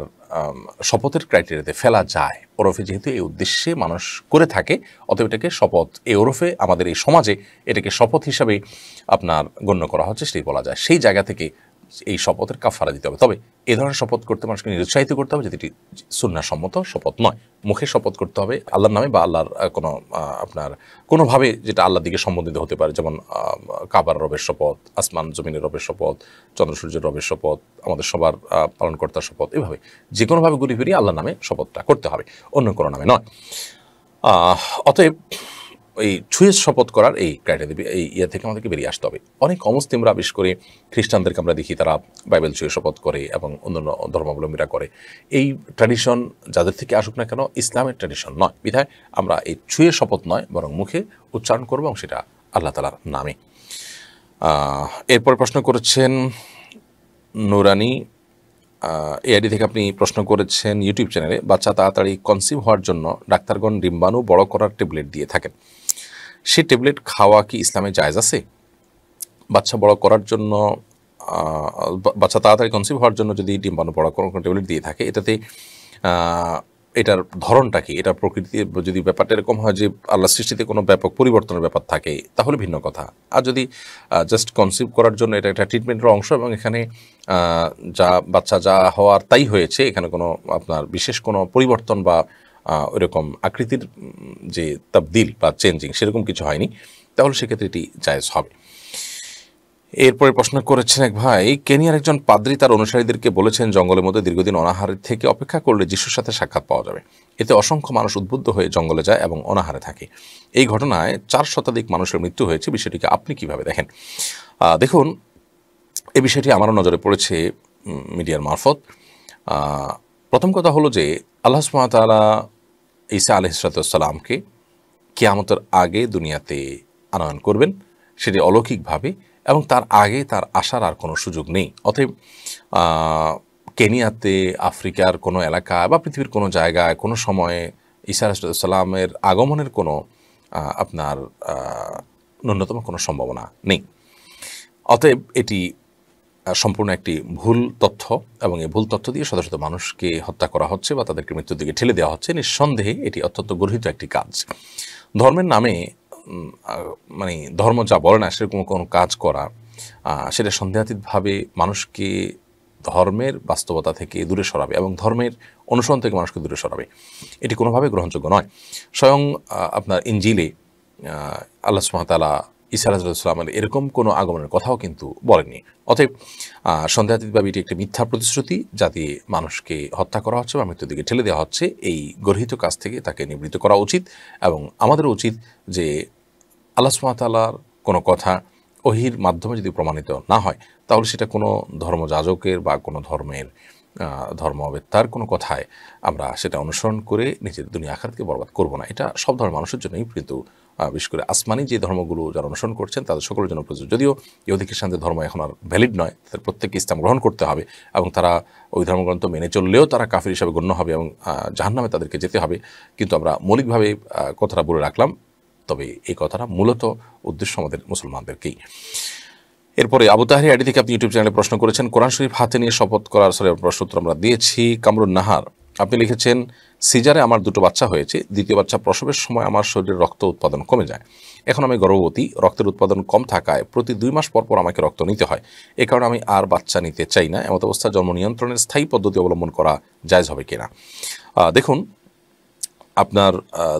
শপথের ক্রাইটেরিয়াতে ফেলা যায়। ওরফে যেহেতু এই উদ্দেশ্যে মানুষ করে থাকে, অতএব এটাকে শপথ, এই ওরফে আমাদের এই সমাজে এটাকে শপথ হিসাবে আপনার গণ্য করা হচ্ছে, সেটাই বলা যায়। সেই জায়গা থেকে এই শপথের কাফারা দিতে হবে। তবে এ ধরনের শপথ করতে মানুষকে নিরুৎসাহিত করতে হবে, যেটি সুন্নাহসম্মত শপথ নয়। মুখে শপথ করতে হবে আল্লাহর নামে বা আল্লাহর কোনো আপনার কোনোভাবে যেটা আল্লাহর দিকে সম্বন্ধিত হতে পারে, যেমন কাবার রবের শপথ, আসমান জমিনের রবের শপথ, চন্দ্র সূর্যের রবের শপথ, আমাদের সবার পালনকর্তার শপথ, এভাবে যে কোনোভাবে ঘুরিয়ে ফিরিয়ে আল্লাহর নামে শপথটা করতে হবে, অন্য কোনো নামে নয়। অতএব এই ছুঁয়ে শপথ করার এই ক্রাইটেরিয়া, এই ইয়ে থেকে আমাদেরকে বেরিয়ে আসতে হবে। অনেক অমুসলিমরা, বিশেষ করে খ্রিস্টানদেরকে আমরা দেখি, তারা বাইবেল ছুঁয়ে শপথ করে এবং অন্যান্য ধর্মাবলম্বীরা করে। এই ট্র্যাডিশন যাদের থেকে আসুক না কেন, ইসলামের ট্র্যাডিশন নয়। বিধায় আমরা এই ছুঁয়ে শপথ নয়, বরং মুখে উচ্চারণ করবো এবং সেটা আল্লাহ তাআলার নামে। এরপর প্রশ্ন করেছেন নুরানি এআইডি থেকে, আপনি প্রশ্ন করেছেন ইউটিউব চ্যানেলে, বাচ্চা তাড়াতাড়ি কনসিভ হওয়ার জন্য ডাক্তারগণ ডিম্বাণু বড় করার ট্যাবলেট দিয়ে থাকেন, সে ট্যাবলেট খাওয়া কি ইসলামে জায়েজ আছে? বাচ্চা বড় করার জন্য, বাচ্চা তাড়াতাড়ি কনসিভ হওয়ার জন্য যদি ডিম্বাণু বড় করার ট্যাবলেট দিয়ে থাকে, এটাতে এটার ধরনটা কি, এটার প্রকৃতির যদি ব্যাপারটা এরকম হয় যে আল্লাহ সৃষ্টিতে কোনো ব্যাপক পরিবর্তনের ব্যাপার থাকে তাহলে ভিন্ন কথা। আর যদি জাস্ট কনসিভ করার জন্য এটা একটা ট্রিটমেন্টের অংশ এবং এখানে যা বাচ্চা যা হওয়ার তাই হয়েছে, এখানে কোনো আপনার বিশেষ কোনো পরিবর্তন বা ওইরকম আকৃতির যে তাবদিল বা চেঞ্জিং সেরকম কিছু হয়নি, তাহলে সেক্ষেত্রে এটি জায়েজ হবে। এরপরে প্রশ্ন করেছেন এক ভাই, কেনিয়ার একজন পাদ্রী তার অনুসারীদেরকে বলেছেন জঙ্গলের মধ্যে দীর্ঘদিন অনাহারের থেকে অপেক্ষা করলে যিশুর সাথে সাক্ষাৎ পাওয়া যাবে। এতে অসংখ্য মানুষ উদ্বুদ্ধ হয়ে জঙ্গলে যায় এবং অনাহারে থাকে। এই ঘটনায় 4 শতাধিক মানুষের মৃত্যু হয়েছে। বিষয়টিকে আপনি কিভাবে দেখেন? দেখুন, এই বিষয়টি আমারও নজরে পড়েছে মিডিয়ার মারফত। প্রথম কথা হলো যে আল্লাহ সুবহানাহু ওয়া তাআলা ঈসা আলাইহিসসালামকে কিয়ামতের আগে দুনিয়াতে আনয়ন করবেন, সেটি অলৌকিকভাবে, এবং তার আগে তার আসার আর কোনো সুযোগ নেই। অতএব কেনিয়াতে, আফ্রিকার কোনো এলাকা বা পৃথিবীর কোনো জায়গায় কোনো সময়ে ঈসা আলাইহিসসালামের আগমনের কোনো আপনার ন্যূনতম কোনো সম্ভাবনা নেই। অতএব এটি সম্পূর্ণ একটি ভুল তথ্য, এবং এই ভুল তথ্য দিয়ে শত শত মানুষকে হত্যা করা হচ্ছে বা তাদেরকে মৃত্যুর দিকে ঠেলে দেওয়া হচ্ছে। নিঃসন্দেহে এটি অত্যন্ত গর্হিত একটি কাজ। ধর্মের নামে মানে ধর্ম যা বলে না সেরকম কোনো কাজ করা, সেটা সন্দেহাতীতভাবে মানুষকে ধর্মের বাস্তবতা থেকে দূরে সরাবে এবং ধর্মের অনুসরণ থেকে মানুষকে দূরে সরাবে। এটি কোনোভাবে গ্রহণযোগ্য নয়। স্বয়ং আপনার ইনজিলে আল্লাহ সুবহানাহু ওয়া তাআলা ঈসা আলাইহিসসালামের এরকম কোনো আগমনের কথাও কিন্তু বলেননি। অতএব সন্দেহাতীতভাবে এটি একটি মিথ্যা প্রতিশ্রুতি, যা দিয়ে মানুষকে হত্যা করা হচ্ছে বা মৃত্যুর দিকে ঠেলে দেওয়া হচ্ছে। এই গর্হিত কাজ থেকে তাকে নিবৃত্ত করা উচিত, এবং আমাদের উচিত যে আল্লাহ সুবহানাহু ওয়া তাআলার কোনো কথা ওহীর মাধ্যমে যদি প্রমাণিত না হয়, তাহলে সেটা কোনো ধর্মযাজকের বা কোনো ধর্মবেত্তার কোনো কথায় আমরা সেটা অনুসরণ করে নিজের দুনিয়া আখিরাতকে বরবাদ করব না। এটা সব ধর্মের মানুষের জন্যই, কিন্তু বিশেষ করে আসমানি যে ধর্মগুলো যারা অনুসরণ করছেন তাদের সকলের জন্য প্রযোজ্য। যদিও ইহুদি খ্রিস্টানদের ধর্ম এখন আর ভ্যালিড নয়, তাদের প্রত্যেককে ইসলাম গ্রহণ করতে হবে এবং তারা ওই ধর্মগ্রন্থ মেনে চললেও তারা কাফির হিসাবে গণ্য হবে এবং জাহান্নামে তাদেরকে যেতে হবে। কিন্তু আমরা মৌলিকভাবে কথাটা বলে রাখলাম, তবে এই কথাটা মূলত উদ্দেশ্য আমাদের মুসলমানদেরকেই। এরপরে আবু তাহরি আইডি থেকে আপনি ইউটিউব চ্যানেলে প্রশ্ন করেছেন, কোরআন শরীফ হাতে নিয়ে শপথ করার প্রশ্ন উত্তর আমরা দিয়েছি। কামরুন নাহার আপনি লিখেছেন, সিজারে আমার 2টো বাচ্চা হয়েছে, দ্বিতীয় বাচ্চা প্রসবের সময় আমার শরীরে রক্ত উৎপাদন কমে যায়। এখন আমি গর্ভবতী, রক্তের উৎপাদন কম থাকায় প্রতি 2 মাস পর পর আমাকে রক্ত নিতে হয়। এ কারণে আমি আর বাচ্চা নিতে চাই না। এমত অবস্থায় জন্ম নিয়ন্ত্রণের স্থায়ী পদ্ধতি অবলম্বন করা জায়েজ হবে কিনা? দেখুন, আপনার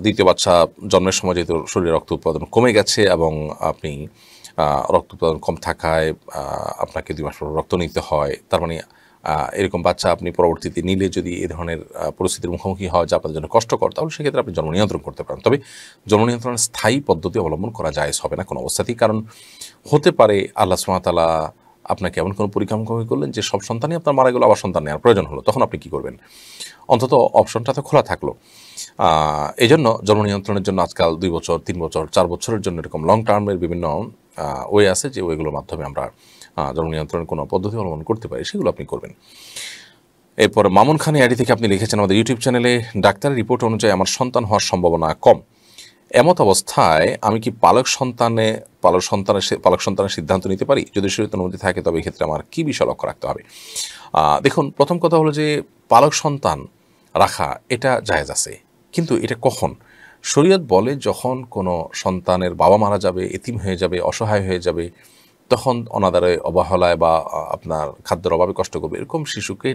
দ্বিতীয় বাচ্চা জন্মের সময় যেহেতু শরীরে রক্ত উৎপাদন কমে গেছে এবং আপনি রক্ত উৎপাদন কম থাকায় আপনাকে 2 মাস পর রক্ত নিতে হয়, তার মানে এরকম বাচ্চা আপনি পরবর্তীতে নিলে যদি এই ধরনের পরিস্থিতির মুখোমুখি হয় যা আপনাদের জন্য কষ্টকর, তাহলে সেক্ষেত্রে আপনি জন্ম নিয়ন্ত্রণ করতে পারেন। তবে জন্ম নিয়ন্ত্রণের স্থায়ী পদ্ধতি অবলম্বন করা জায়েজ হবে না কোনো অবস্থাতেই। কারণ হতে পারে আল্লাহ সুবহানাহু ওয়া তাআলা আপনাকে এমন কোনো পরীক্ষা মুখোমুখি করলেন যে সব সন্তানই আপনার মারা গেল, আবার সন্তান নেওয়ার প্রয়োজন হলো, তখন আপনি কী করবেন? অন্তত অপশনটা তো খোলা থাকলো। এই জন্য জন্ম নিয়ন্ত্রণের জন্য আজকাল 2 বছর, 3 বছর, 4 বছরের জন্য এরকম লং টার্মের বিভিন্ন ওয়ে আছে, যে ওয়েগুলোর মাধ্যমে আমরা জন্ম নিয়ন্ত্রণের কোনো পদ্ধতি অবলম্বন করতে পারি, সেগুলো আপনি করবেন। এরপর মামুন খান আইডি থেকে আপনি লিখেছেন, আমাদের ইউটিউব চ্যানেলে ডাক্তারের রিপোর্ট অনুযায়ী আমার সন্তান হওয়ার সম্ভাবনা কম। এমত অবস্থায় আমি কি পালক সন্তানের সিদ্ধান্ত নিতে পারি? যদি শরীয়তের অনুমতি থাকে তবে এক্ষেত্রে আমার কী বিষয় লক্ষ্য রাখতে হবে? দেখুন, প্রথম কথা হলো যে পালক সন্তান রাখা এটা জায়েজ আছে, কিন্তু এটা কখন? শরীয়ত বলে যখন কোনো সন্তানের বাবা মারা যাবে, এতিম হয়ে যাবে, অসহায় হয়ে যাবে, তখন অনাদারে, অবহেলায় বা আপনার খাদ্যের অভাবে কষ্ট করবে, এরকম শিশুকে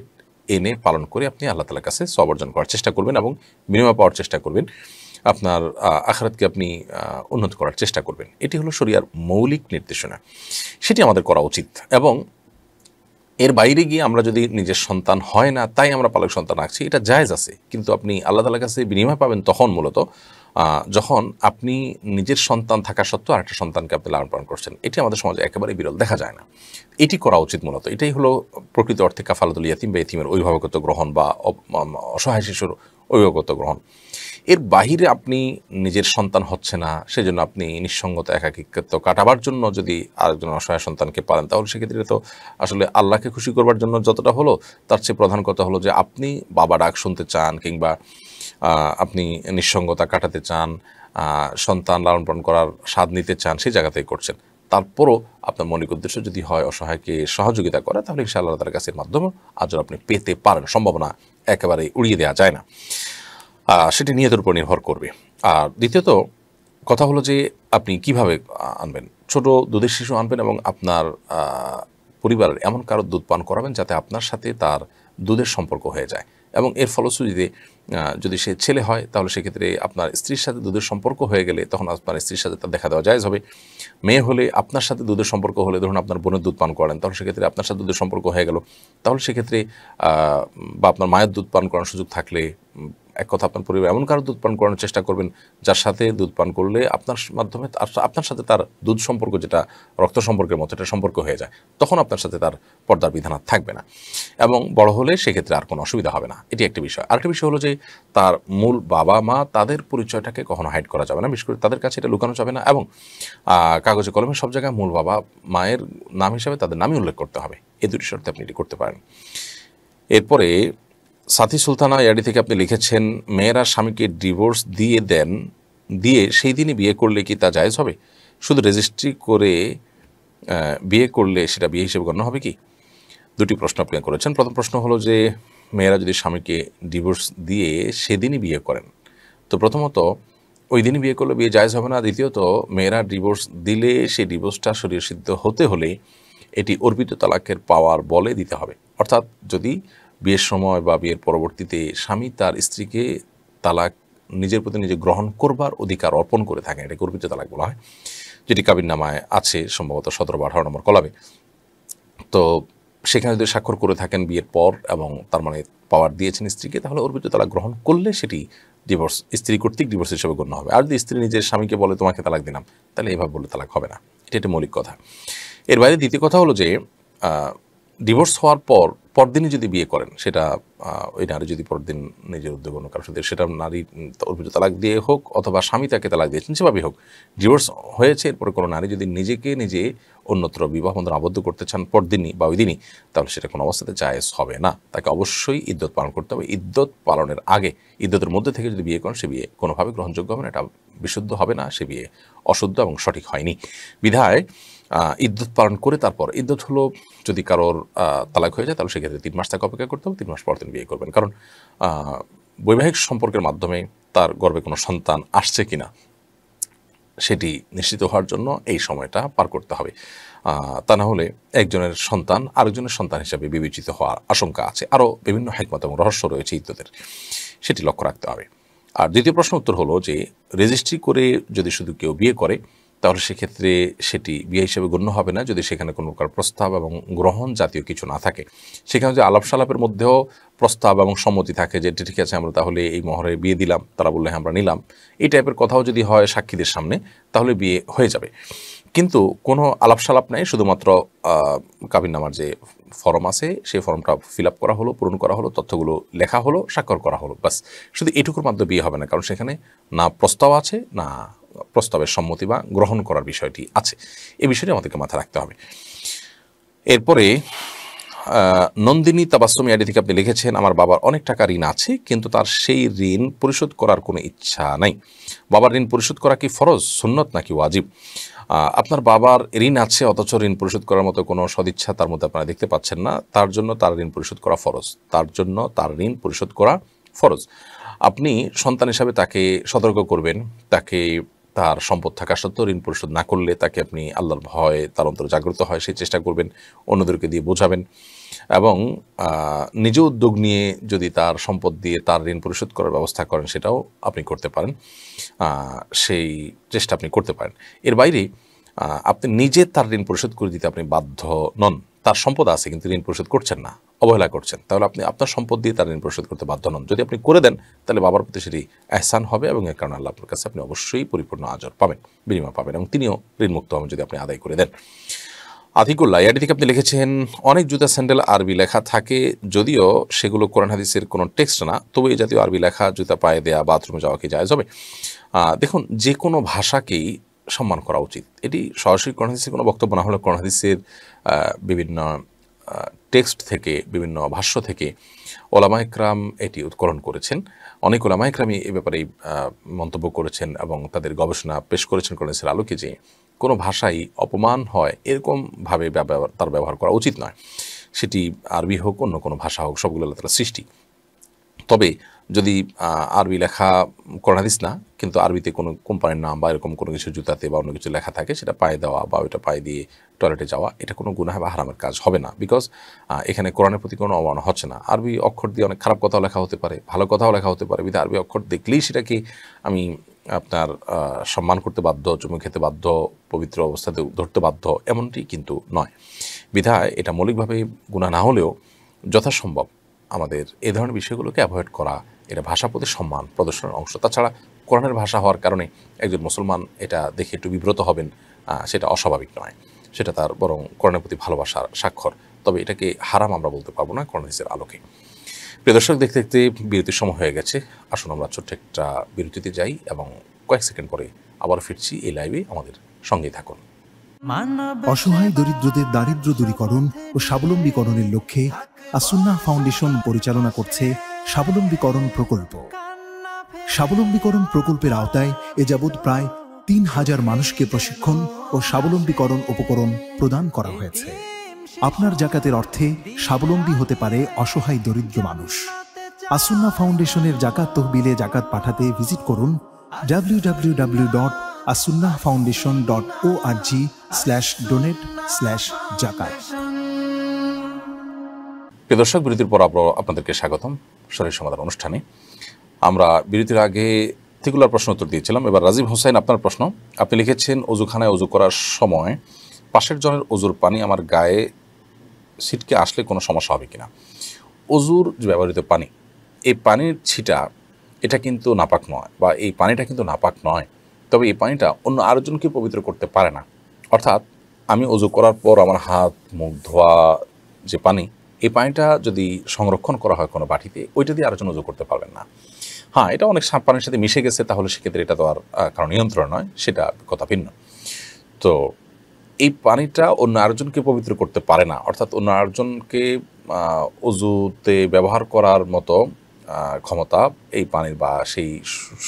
এনে পালন করে আপনি আল্লাহ তাআলার কাছে সওয়াব অর্জন করার চেষ্টা করবেন এবং বিনিময় পাওয়ার চেষ্টা করবেন, আপনার আখিরাতকে আপনি উন্নত করার চেষ্টা করবেন। এটি হলো শরিয়ার মৌলিক নির্দেশনা, সেটি আমাদের করা উচিত। এবং এর বাইরে গিয়ে আমরা যদি নিজের সন্তান হয় না তাই আমরা পালক সন্তান রাখছি, এটা জায়েজ আছে, কিন্তু আপনি আল্লাহ তাআলার কাছে বিনিময় পাবেন তখন মূলত যখন আপনি নিজের সন্তান থাকা সত্ত্বেও আরেকটা সন্তানকে আপনি লালন পালন করছেন। এটি আমাদের সমাজে একেবারে বিরল, দেখা যায় না। এটি করা উচিত মূলত। এটাই হলো প্রকৃত অর্থে কাফালাতুল ইয়াতিম বা ইতিমের অভিভাবকত্ব গ্রহণ বা অসহায় শিশুর অভিভাবকত্ব গ্রহণ। এর বাহিরে আপনি নিজের সন্তান হচ্ছে না, সেজন্য আপনি নিঃসঙ্গতা, একাকিত্ব কাটাবার জন্য যদি আরেকজন অসহায় সন্তানকে পালেন, তাহলে সেক্ষেত্রে তো আসলে আল্লাহকে খুশি করবার জন্য যতটা হলো, তার চেয়ে প্রধান কথা হলো যে আপনি বাবা ডাক শুনতে চান, কিংবা আপনি নিঃসঙ্গতা কাটাতে চান, সন্তান লালন পালন করার স্বাদ নিতে চান, সেই জায়গাতেই করছেন। তারপরও আপনার মৌলিক উদ্দেশ্য যদি হয় অসহায়কে সহযোগিতা করা, তাহলে ইনশাআল্লাহ তার কাছে মাধ্যমে আজও আপনি পেতে পারেন। সম্ভাবনা একেবারে উড়িয়ে দেওয়া যায় না। সেটি নিয়তের উপর নির্ভর করবে। আর দ্বিতীয়ত কথা হলো যে আপনি কিভাবে আনবেন। ছোট দুধের শিশু আনবেন এবং আপনার পরিবারের এমন কারো দুধ পান করাবেন যাতে আপনার সাথে তার দুধের সম্পর্ক হয়ে যায়, এবং এর ফলশ্রুতিতে যদি সে ছেলে হয় তাহলে সেক্ষেত্রে আপনার স্ত্রীর সাথে দুধের সম্পর্ক হয়ে গেলে তখন আপনার স্ত্রীর সাথে তার দেখা দেওয়া জায়েজ হবে। মেয়ে হলে আপনার সাথে দুধের সম্পর্ক হলে, ধরুন আপনার বোনের দুধ পান করেন, তাহলে সেক্ষেত্রে আপনার সাথে দুধের সম্পর্ক হয়ে গেল, তাহলে সেক্ষেত্রে বা আপনার মায়ের দুধ পান করার সুযোগ থাকলে এক কথা আপনার পরিবার এমন কারো দুধ পান করানোর চেষ্টা করবেন যার সাথে দুধ পান করলে আপনার মাধ্যমে আপনার সাথে তার দুধ সম্পর্ক, যেটা রক্ত সম্পর্কের মতো এটা সম্পর্ক হয়ে যায়, তখন আপনার সাথে তার পর্দার বিধান আর থাকবে না, এবং বড় হলে সেক্ষেত্রে আর কোনো অসুবিধা হবে না। এটি একটি বিষয়। আরেকটি বিষয় হলো যে তার মূল বাবা মা তাদের পরিচয়টাকে কখনো হাইড করা যাবে না, বিশেষ করে তাদের কাছে এটা লুকানো যাবে না, এবং কাগজে কলমে সব জায়গায় মূল বাবা মায়ের নাম হিসাবে তাদের নামই উল্লেখ করতে হবে। এই দুটি শর্তে আপনি এটি করতে পারেন। এরপরে সাথী সুলতানা ইয়াডি থেকে আপনি লিখেছেন, মেয়েরা স্বামীকে ডিভোর্স দিয়ে সেই দিনই বিয়ে করলে কি তা জায়েজ হবে? শুধু রেজিস্ট্রি করে বিয়ে করলে সেটা বিয়ে হিসেবে গণ্য হবে কি? দুটি প্রশ্ন আপনি করেছেন। প্রথম প্রশ্ন হলো যে মেয়েরা যদি স্বামীকে ডিভোর্স দিয়ে সেদিনই বিয়ে করেন, তো প্রথমত ওই দিনই বিয়ে করলে বিয়ে জায়েজ হবে না। দ্বিতীয়ত মেয়েরা ডিভোর্স দিলে সেই ডিভোর্সটা শরীয়তসিদ্ধ হতে হলে এটি অর্পিত তালাকের পাওয়ার বলে দিতে হবে। অর্থাৎ যদি বিয়ের সময় বা বিয়ের পরবর্তীতে স্বামী তার স্ত্রীকে তালাক নিজের প্রতি নিজে গ্রহণ করবার অধিকার অর্পণ করে থাকেন, এটাকে অর্পিত তালাক বলা হয়, যেটি কাবিননামায় আছে সম্ভবত 17 বা 18 নম্বর কলামে। তো সেখানে যদি স্বাক্ষর করে থাকেন বিয়ের পর এবং তার মানে পাওয়ার দিয়েছেন স্ত্রীকে, তাহলে অর্পিত তালাক গ্রহণ করলে সেটি ডিভোর্স, স্ত্রী কর্তৃক ডিভোর্স হিসেবে গণ্য হবে। আর যদি স্ত্রী নিজের স্বামীকে বলে তোমাকে তালাক দিলাম, তাহলে এভাবে বললে তালাক হবে না। এটা একটা মৌলিক কথা। এর বাইরে দ্বিতীয় কথা হলো যে ডিভোর্স হওয়ার পরদিনই যদি বিয়ে করেন, সেটা ওই নারী যদি পরদিন নিজের উদ্যোগ অন্য কারোর সাথে, সেটা নারী অর্পিত তালাক দিয়ে হোক অথবা স্বামী তাকে তালাক দিয়েছেন সেভাবেই হোক, ডিভোর্স হয়েছে, এরপরে কোনো নারী যদি নিজেকে নিজে অন্যত্র বিবাহ বন্ধন আবদ্ধ করতে চান পরদিনই বা ওই দিনই, তাহলে সেটা কোনো অবস্থাতে জায়েজ হবে না। তাকে অবশ্যই ইদ্যত পালন করতে হবে। ইদ্যত পালনের আগে, ইদ্যতের মধ্যে থেকে যদি বিয়ে করেন, সে বিয়ে কোনোভাবে গ্রহণযোগ্য হবে না, এটা বিশুদ্ধ হবে না, সে বিয়ে অশুদ্ধ এবং সঠিক হয়নি। বিধায় ইদ্যত পালন করে তারপর, ইদ্যত হলো যদি কারোর তালাক হয়ে যায় তাহলে সেক্ষেত্রে 3 মাস তাকে অপেক্ষা করতে হবে, 3 মাস পর তিনি বিয়ে করবেন। কারণ বৈবাহিক সম্পর্কের মাধ্যমে তার গর্ভে কোনো সন্তান আসছে কিনা সেটি নিশ্চিত হওয়ার জন্য এই সময়টা পার করতে হবে। তা না হলে একজনের সন্তান আরেকজনের সন্তান হিসাবে বিবেচিত হওয়ার আশঙ্কা আছে। আরও বিভিন্ন হিকমত এবং রহস্য রয়েছে ইদ্যতের, সেটি লক্ষ্য রাখতে হবে। আর দ্বিতীয় প্রশ্ন উত্তর হলো যে রেজিস্ট্রি করে যদি শুধু কেউ বিয়ে করে তাহলে সেক্ষেত্রে সেটি বিয়ে হিসেবে গণ্য হবে না যদি সেখানে কোনো প্রকার প্রস্তাব এবং গ্রহণ জাতীয় কিছু না থাকে। সেখানে যদি আলাপ সালাপের মধ্যেও প্রস্তাব এবং সম্মতি থাকে যে ঠিক আছে আমরা তাহলে এই মহরে বিয়ে দিলাম, তারা বললে হ্যাঁ আমরা নিলাম, এই টাইপের কথাও যদি হয় সাক্ষীদের সামনে, তাহলে বিয়ে হয়ে যাবে। কিন্তু কোনো আলাপ সালাপ নেই, শুধুমাত্র কাবিননামার যে ফর্ম আছে সেই ফর্মটা ফিল আপ করা হলো, পূরণ করা হলো, তথ্যগুলো লেখা হলো, স্বাক্ষর করা হলো, বাস। শুধু এটুকুর মাধ্যমে বিয়ে হবে না, কারণ সেখানে না প্রস্তাব আছে না প্রস্তাবের সম্মতি বা গ্রহণ করার বিষয়টি আছে। এই বিষয়টি আমাদেরকে মাথায় রাখতে হবে। এরপরে নন্দিনী তাবাসসুম ইয়াডি থেকে আপনি লিখেছেন, আমার বাবার অনেক টাকা ঋণ আছে কিন্তু তার সেই ঋণ পরিশোধ করার কোনো ইচ্ছা নাই। বাবার ঋণ পরিশোধ করা কি ফরজ, সুন্নত নাকি ওয়াজিব? আপনার বাবার ঋণ আছে অথচ ঋণ পরিশোধ করার মতো কোনো সদিচ্ছা তার মধ্যে আপনারা দেখতে পাচ্ছেন না, তার জন্য তার ঋণ পরিশোধ করা ফরজ, তার জন্য তার ঋণ পরিশোধ করা ফরজ। আপনি সন্তান হিসাবে তাকে সতর্ক করবেন, তাকে তার সম্পদ থাকা সত্ত্বেও ঋণ পরিশোধ না করলে তাকে আপনি আল্লাহর ভয় তার অন্তরে জাগ্রত হয় সেই চেষ্টা করবেন, অন্যদেরকে দিয়ে বোঝাবেন, এবং নিজ উদ্যোগ নিয়ে যদি তার সম্পদ দিয়ে তার ঋণ পরিশোধ করার ব্যবস্থা করেন সেটাও আপনি করতে পারেন, সেই চেষ্টা আপনি করতে পারেন। এর বাইরে আপনি নিজে তার ঋণ পরিশোধ করে দিতে আপনি বাধ্য নন। তার সম্পদ আছে কিন্তু ঋণ পরিশোধ করছেন না, অবহেলা করছেন, তাহলে আপনি আপনার সম্পদ দিয়ে তার ঋণ পরিশোধ করতে বাধ্য নন। যদি আপনি করে দেন তাহলে বাবার প্রতি সেটি এহসান হবে এবং এর কারণে আল্লাহ আপনার কাছে আপনি অবশ্যই পরিপূর্ণ আজর পাবেন, বিনিময় পাবেন, এবং তিনিও ঋণমুক্ত হবেন যদি আপনি আদায় করে দেন। আতিকুল্লাহ ইয়াডি থেকে আপনি লিখেছেন, অনেক জুতা স্যান্ডেল আরবি লেখা থাকে, যদিও সেগুলো কোরআন হাদিসের কোনো টেক্সট না, তবু এই জাতীয় আরবি লেখা জুতা পায়ে দেয়া বাথরুমে যাওয়া কি জায়েজ হবে? দেখুন, যে কোনো ভাষাকেই সম্মান করা উচিত। এটি সরাসরি কোরআন হাদিসের কোনো বক্তব্য না হলে কোরআন হাদিসের বিভিন্ন টেক্সট থেকে, বিভিন্ন ভাষ্য থেকে ওলামা ইকরাম এটি উৎকলন করেছেন। অনেক ওলামা ইকরামই এ ব্যাপারে মন্তব্য করেছেন এবং তাদের গবেষণা পেশ করেছেন কোরআন হাদিসের আলোকে যে কোনো ভাষাই অপমান হয় এরকমভাবে তার ব্যবহার করা উচিত নয়। সেটি আরবি হোক অন্য কোনো ভাষা হোক, সবগুলো আল্লাহ তাআলার সৃষ্টি। তবে যদি আরবি লেখা কোরআন হাদিস না, কিন্তু আরবিতে কোনো কোম্পানির নাম বা এরকম কোনো কিছু জুতাতে বা অন্য কিছু লেখা থাকে, সেটা পায়ে দেওয়া বা ওইটা পায়ে দিয়ে টয়লেটে যাওয়া, এটা কোনো গুনাহ বা হারামের কাজ হবে না। বিকজ এখানে কোরআনের প্রতি কোনো অবমাননা হচ্ছে না। আরবি অক্ষর দিয়ে অনেক খারাপ কথাও লেখা হতে পারে, ভালো কথাও লেখা হতে পারে। বিধায় আরবি অক্ষর দেখলেই সেটাকে আমি আপনার সম্মান করতে বাধ্য, চুমু খেতে বাধ্য, পবিত্র অবস্থাতে ধরতে বাধ্য, এমনটি কিন্তু নয়। বিধায় এটা মৌলিকভাবে গুনাহ না হলেও যথাসম্ভব আমাদের এ ধরনের বিষয়গুলোকে অ্যাভয়েড করা, এটা ভাষা প্রতি সম্মান প্রদর্শনের অংশ। তাছাড়া কোরআনের ভাষা হওয়ার কারণে একজন মুসলমান এটা দেখে একটু বিব্রত হবেন, সেটা অস্বাভাবিক নয়, সেটা তার বরং কোরআনের প্রতি ভালোবাসার স্বাক্ষর। তবে এটাকে হারাম আমরা বলতে পারবো না কোরআন হাদিসের আলোকে। প্রিয় দর্শক, দেখতে দেখতে বিরতির সময় হয়ে গেছে। আসুন আমরা ছোট্ট একটা বিরতিতে যাই এবং কয়েক সেকেন্ড পরে আবার ফিরছি এই লাইভে। আমাদের সঙ্গেই থাকুন। অসহায় দরিদ্রদের দারিদ্র্য দূরীকরণ ও স্বাবলম্বীকরণের লক্ষ্যে আসুন্নাহ ফাউন্ডেশন পরিচালনা করছে স্বাবলম্বীকরণ প্রকল্প। স্বাবলম্বীকরণ প্রকল্পের আওতায় এ যাবৎ প্রায় ৩,০০০ মানুষকে প্রশিক্ষণ ও স্বাবলম্বীকরণ উপকরণ প্রদান করা হয়েছে। আপনার জাকাতের অর্থে স্বাবলম্বী হতে পারে অসহায় দরিদ্র মানুষ। আসুন্নাহ ফাউন্ডেশনের জাকাত তহবিলে জাকাত পাঠাতে ভিজিট করুন www.asunnahfoundation.org/donate/zakat। প্রিয় দর্শক, বিরতির পর আপনাদেরকে স্বাগতম শরীর সমাধান অনুষ্ঠানে। আমরা বিরতির আগে তিকুলার প্রশ্ন উত্তর দিয়েছিলাম। এবার রাজীব হোসেন, আপনার প্রশ্ন। আপনি লিখেছেন, অজুখানায় অজু করার সময় পাশের জনের অজুর পানি আমার গায়ে ছিটকে আসলে কোনো সমস্যা হবে কিনা? অজুর যে ব্যবহৃত পানি, এই পানির ছিটা এটা কিন্তু নাপাক নয়, বা এই পানিটা কিন্তু নাপাক নয়। তবে এই পানিটা অন্য আরেকজনকে পবিত্র করতে পারে না। অর্থাৎ আমি অজু করার পর আমার হাত মুখ ধোয়া যে পানি, এই পানিটা যদি সংরক্ষণ করা হয় কোনো বাটিতে, ওইটা দিয়ে আরেকজন অজু করতে পারবেন না। হ্যাঁ, এটা অনেক পানির সাথে মিশে গেছে, তাহলে সেক্ষেত্রে এটা তো আর কারণ নিয়ন্ত্রণ নয়, সেটা কথা ভিন্ন। তো এই পানিটা অন্য আরেকজনকে পবিত্র করতে পারে না, অর্থাৎ অন্য আরেকজনকে অজুতে ব্যবহার করার মতো ক্ষমতা এই পানির বা সেই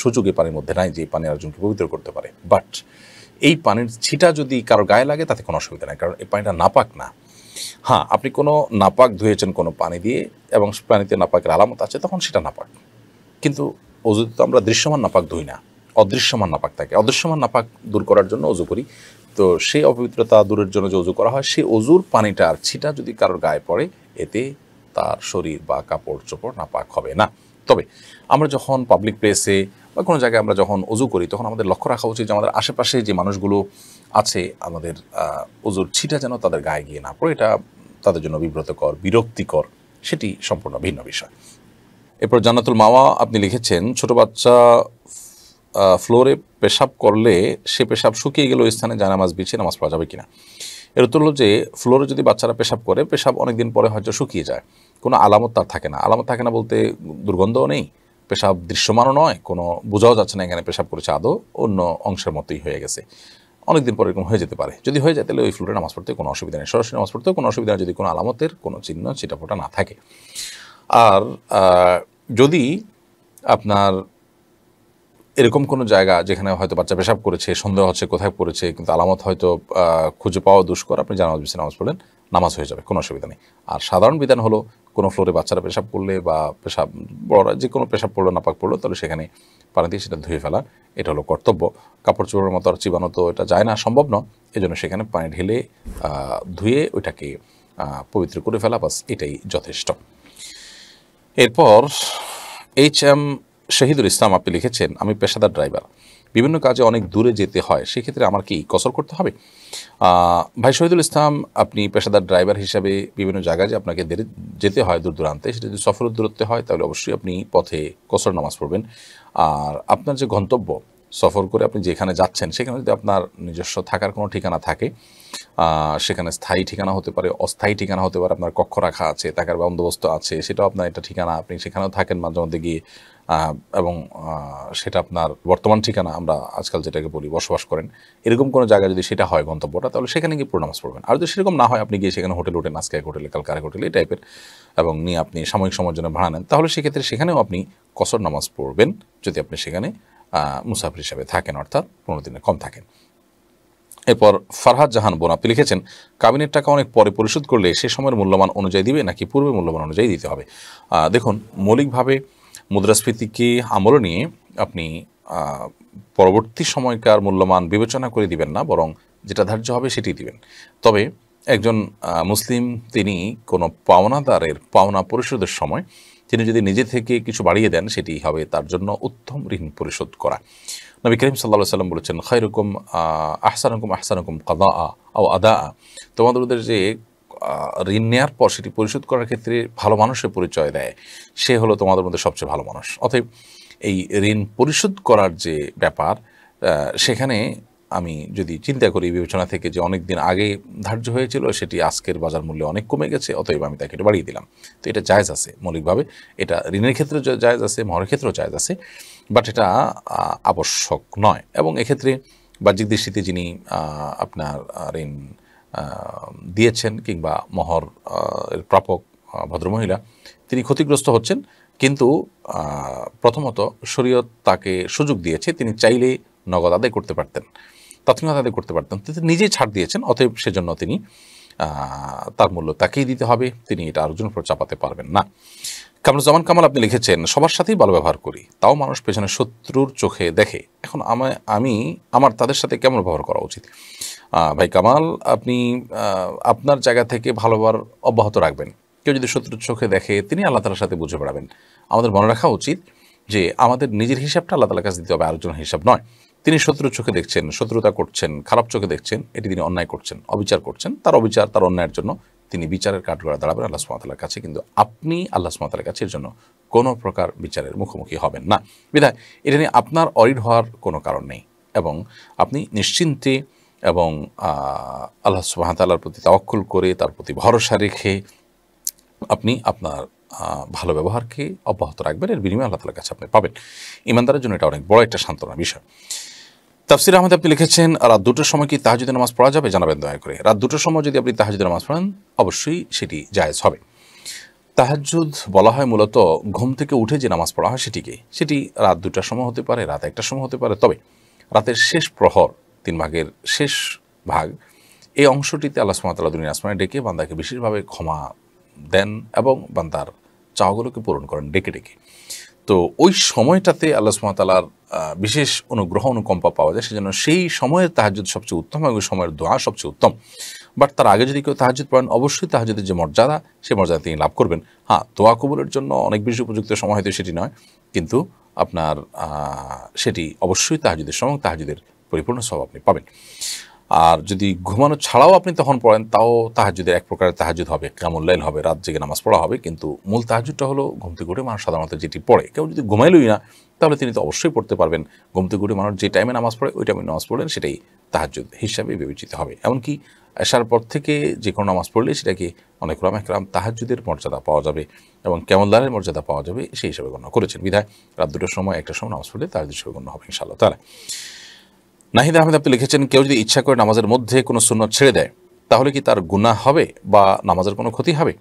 সুযোগ এই পানির মধ্যে নাই যে এই পানি আরেকজনকে পবিত্র করতে পারে। বাট এই পানির ছিটা যদি কারো গায়ে লাগে তাতে কোনো অসুবিধা নেই, কারণ এই পানিটা নাপাক না। হ্যাঁ, আপনি কোনো নাপাক ধুয়েছেন কোনো পানি দিয়ে এবং পানিতে নাপাকের আলামত আছে, তখন সেটা নাপাক। কিন্তু অজুতে তো আমরা দৃশ্যমান নাপাক ধুই না, অদৃশ্যমান নাপাক থাকে। অদৃশ্যমান নাপাক দূর করার জন্য অজু করি। তো সেই অপবিত্রতা দূরের জন্য যে অজু করা হয়, সেই অজুর পানিটার ছিটা যদি কারোর গায়ে পড়ে, এতে তার শরীর বা কাপড় চোপড় নাপাক হবে না। তবে আমরা যখন পাবলিক প্লেসে বা কোনো জায়গায় আমরা যখন অজু করি, তখন আমাদের লক্ষ্য রাখা উচিত যে আমাদের আশেপাশে যে মানুষগুলো আছে, আমাদের অজুর ছিটা যেন তাদের গায়ে গিয়ে না পড়ে। এটা তাদের জন্য বিব্রতকর, বিরক্তিকর, সেটি সম্পূর্ণ ভিন্ন বিষয়। এরপর জান্নাতুল মাওয়া, আপনি লিখেছেন, ছোট বাচ্চা ফ্লোরে পেশাব করলে সে পেশাব শুকিয়ে গেলে ওই স্থানে জায়নামাজ বিছিয়ে নামাজ পড়া যাবে কিনা? এর উত্তর হলো যে, ফ্লোরে যদি বাচ্চারা পেশাব করে, পেশাব অনেকদিন পরে হয়তো শুকিয়ে যায়, কোনো আলামত তার থাকে না। আলামত থাকে না বলতে দুর্গন্ধও নেই, পেশাব দৃশ্যমানও নয়, কোনো বোঝাও যাচ্ছে না এখানে পেশাব করেছে, আদৌ অন্য অংশের মতোই হয়ে গেছে। অনেকদিন পরে এরকম হয়ে যেতে পারে। যদি হয়ে যায় তাহলে ওই ফ্লোরে নামাজ পড়তে কোনো অসুবিধা নেই, সরাসরি নামাজ পড়তেও কোনো অসুবিধা নেই, যদি কোনো আলামতের কোনো চিহ্ন ছিটাফোঁটা না থাকে। আর যদি আপনার এরকম কোনো জায়গা যেখানে হয়তো বাচ্চা পেশাব করেছে, সন্দেহ হচ্ছে কোথায় পড়েছে, কিন্তু আলামত হয়তো খুঁজে পাওয়া দুষ্কর, আপনি জানামাজ বিছিয়ে নামাজ পড়লেন, নামাজ হয়ে যাবে, কোনো অসুবিধা নেই। আর সাধারণ বিধান হলো, কোনো ফ্লোরে বাচ্চারা পেশাব করলে বা পেশাব বড়রা যে কোনো পেশাব পড়লো, নাপাক পড়লো, তাহলে সেখানে পানি দিয়ে সেটা ধুয়ে ফেলা, এটা হলো কর্তব্য। কাপড় চোপড়ের মতো আর চিবানো তো এটা যায় না, সম্ভব নয়। এই জন্য সেখানে পানি ঢেলে ধুয়ে ওইটাকে পবিত্র করে ফেলা, বাস এটাই যথেষ্ট। এরপর HM শহীদুল ইসলাম, আপনি লিখেছেন, আমি পেশাদার ড্রাইভার, বিভিন্ন কাজে অনেক দূরে যেতে হয়, সেক্ষেত্রে আমার কি কসর করতে হবে? ভাই শহীদুল ইসলাম, আপনি পেশাদার ড্রাইভার হিসাবে বিভিন্ন জায়গায় যে আপনাকে যেতে হয় দূর দূরান্তে, সেটা যদি সফরের দূরত্বে হয় তাহলে অবশ্যই আপনি পথে কসর নামাজ পড়বেন। আর আপনার যে গন্তব্য, সফর করে আপনি যেখানে যাচ্ছেন, সেখানে যদি আপনার নিজস্ব থাকার কোনো ঠিকানা থাকে, সেখানে স্থায়ী ঠিকানা হতে পারে, অস্থায়ী ঠিকানা হতে পারে, আপনার কক্ষ রাখা আছে, থাকার বন্দোবস্ত আছে, সেটাও আপনার একটা ঠিকানা, আপনি সেখানেও থাকেন মাঝে মধ্যে গিয়ে, এবং সেটা আপনার বর্তমান ঠিকানা, আমরা আজকাল যেটাকে বলি বসবাস করেন, এরকম কোনো জায়গায় যদি সেটা হয় গন্তব্যটা, তাহলে সেখানে গিয়ে পুরো নামাজ পড়বেন। আর যদি সেরকম না হয়, আপনি গিয়ে সেখানে হোটেল উঠেন, আজকে এক হোটেলে, কালকে আরেক হোটেলে, এই টাইপের, এবং নিয়ে আপনি সাময়িক সময়ের জন্য ভাড়া নেন, তাহলে সেক্ষেত্রে সেখানেও আপনি কসর নামাজ পড়বেন, যদি আপনি সেখানে মুসাফির হিসাবে থাকেন, অর্থাৎ 15 দিনের কম থাকেন। এরপর ফারহাদ জাহান বোন, আপনি লিখেছেন, কাবিনের টাকা অনেক পরে পরিশোধ করলে সে সময়ের মূল্যমান অনুযায়ী দিবে নাকি পূর্বে মূল্যমান অনুযায়ী দিতে হবে? দেখুন, মৌলিকভাবে মুদ্রাস্ফীতিকে আমলে নিয়ে আপনি পরবর্তী সময়কার মূল্যমান বিবেচনা করে দিবেন না, বরং যেটা ধার্য হবে সেটি দিবেন। তবে একজন মুসলিম তিনি কোনো পাওনাদারের পাওনা পরিশোধের সময় তিনি যদি নিজে থেকে কিছু বাড়িয়ে দেন, সেটি হবে তার জন্য উত্তম ঋণ পরিশোধ করা। নবী করিম সাল্লাল্লাহু আলাইহি ওয়াসাল্লাম বলেছেন, খায়রুকুম আহসানুকুম কাদাআ আও আদাআ, তোমাদের যে ঋণ নেওয়ার পর সেটি পরিশোধ করার ক্ষেত্রে ভালো মানুষের পরিচয় দেয়, সে হলো তোমাদের মধ্যে সবচেয়ে ভালো মানুষ। অতএব এই ঋণ পরিশোধ করার যে ব্যাপার, সেখানে আমি যদি চিন্তা করি বিবেচনা থেকে যে অনেক দিন আগে ধার্য হয়েছিল, সেটি আজকের বাজার মূল্যে অনেক কমে গেছে, অতএব আমি তাকে এটা বাড়িয়ে দিলাম। তো এটা জায়েজ আছে মৌলিকভাবে, এটা ঋণের ক্ষেত্রেও জায়েজ আছে, মহরের ক্ষেত্রেও জায়েজ আছে, বাট এটা আবশ্যক নয়। এবং এক্ষেত্রে বাহ্যিক দৃষ্টিতে যিনি আপনার ঋণ দিয়েছেন কিংবা মহর প্রাপক ভদ্রমহিলা, তিনি ক্ষতিগ্রস্ত হচ্ছেন, কিন্তু প্রথমত শরীয়ত তাকে সুযোগ দিয়েছে, তিনি চাইলে নগদ আদায় করতে পারতেন, তৎক্ষণাৎ আদায় করতে পারতেন, তিনি নিজেই ছাড় দিয়েছেন, অতএব সেজন্য তিনি তার মূল্য তাকেই দিতে হবে, তিনি এটা আরেকজনের উপর চাপাতে পারবেন না। কামরুজ্জামান কামাল আপনি লিখেছেন, সবার সাথেই ভালো ব্যবহার করি, তাও মানুষ পেছনে শত্রুর চোখে দেখে, এখন আমার তাদের সাথে কেমন ব্যবহার করা উচিত? ভাই কামাল, আপনি আপনার জায়গা থেকে ভালো ব্যবহার অব্যাহত রাখবেন। কেউ যদি শত্রুর চোখে দেখে, তিনি আল্লাহ তাআলার সাথে বুঝে বেড়াবেন। আমাদের মনে রাখা উচিত যে আমাদের নিজের হিসাবটা আল্লাহ তাআলার কাছে দিতে হবে, আরেকজনের হিসাব নয়। তিনি শত্রুর চোখে দেখছেন, শত্রুতা করছেন, খারাপ চোখে দেখছেন, এটি তিনি অন্যায় করছেন, অবিচার করছেন, তার অবিচার, তার অন্যায়ের জন্য তিনি বিচারের কাঠগড়ায় দাঁড়াবেন আল্লাহ সুবহানাহু ওয়া তাআলার কাছে, কিন্তু আপনি আল্লাহ সুবহানাহু ওয়া তাআলার কাছে এর জন্য কোনো প্রকার বিচারের মুখোমুখি হবেন না। বিধায় এটা নিয়ে আপনার অরিড হওয়ার কোনো কারণ নেই, এবং আপনি নিশ্চিন্তে এবং আল্লাহ সুবহানাহু ওয়া তাআলার প্রতি তাওয়াক্কুল করে, তার প্রতি ভরসা রেখে আপনি আপনার ভালো ব্যবহারকে অব্যাহত রাখবেন, এর বিনিময়ে আল্লাহ তাআলার কাছে আপনি পাবেন। ঈমানদারের জন্য এটা অনেক বড় একটা সান্ত্বনার বিষয়। তাফসির আহমেদ আপনি লিখেছেন, রাত 2টার সময় কি তাহাজ্জুদের নামাজ পড়া যাবে? জানাবেন দয়া করে। রাত 2টার সময় যদি আপনি তাহাজ্জুদের নামাজ পড়েন, অবশ্যই সেটি জায়েজ হবে। তাহাজ্জুদ বলা হয় মূলত ঘুম থেকে উঠে যে নামাজ পড়া হয় সেটি রাত 2টার সময় হতে পারে, রাত 1টার সময় হতে পারে, তবে রাতের শেষ প্রহর, 3 ভাগের শেষ ভাগ, এই অংশটিতে আল্লাহ সুবহানাহু ওয়া তাআলা দুনিয়ার আসমানে ডেকে বান্দাকে বিশেষভাবে ক্ষমা দেন এবং বান্দার চাওয়াগুলোকে পূরণ করেন ডেকে ডেকে। তো ওই সময়টাতে আল্লাহ সুবহানাহু ওয়া তাআলার বিশেষ অনুগ্রহ অনুকম্পা পাওয়া যায়, সেজন্য সেই সময়ের তাহাজ্জুদ সবচেয়ে উত্তম এবং ওই সময়ের দোয়া সবচেয়ে উত্তম। বাট তার আগে যদি কেউ তাহাজ্জুদ পড়েন, অবশ্যই তাহাজ্জুদের যে মর্যাদা, সেই মর্যাদা তিনি লাভ করবেন। হ্যাঁ, দোয়া কবুলের জন্য অনেক বেশি উপযুক্ত সময় হয়তো সেটি নয়, কিন্তু আপনার সেটি অবশ্যই তাহাজ্জুদের সময়, তাহাজ্জুদের পরিপূর্ণ সওয়াব আপনি পাবেন। আর যদি ঘুমানো ছাড়াও আপনি তখন পড়েন, তাও তাহাজ্জুদের এক প্রকারের তাহাজ্জুদ হবে, কিয়ামুল লাইল হবে, রাত জেগে নামাজ পড়া হবে, কিন্তু মূল তাহাজ্জুদটা হলো ঘুম থেকে উঠে মানুষ সাধারণত যেটি পড়ে। কেউ যদি ঘুমাইলই না, তাহলে তিনি তো অবশ্যই পড়তে পারবেন। ঘুম থেকে উঠে মানুষ যে টাইমে নামাজ পড়ে, ওই টাইমে নামাজ পড়লেন, সেটাই তাহাজ্জুদ হিসাবে বিবেচিত হবে। এমনকি এশার পর থেকে যে কোনো নামাজ পড়লে সেটাকে অনেক উলামা কেরাম তাহাজ্জুদের মর্যাদা পাওয়া যাবে এবং কিয়ামুল লাইলের মর্যাদা পাওয়া যাবে, সেই হিসাবে গণ্য করেছেন। বিধায় রাত 2টার সময়, 1টার সময় নামাজ পড়লে তাহাজ্জুদ হিসাবে গণ্য হবে ইনশাআল্লাহ তাআলা। নাহিদ আহমেদ আপনি লিখেছেন, কেউ যদি ইচ্ছা করে নামাজের মধ্যে কোনো সুন্নত ছেড়ে দেয়, তাহলে কি তার গুনাহ হবে বা নামাজের কোনো ক্ষতি হবে?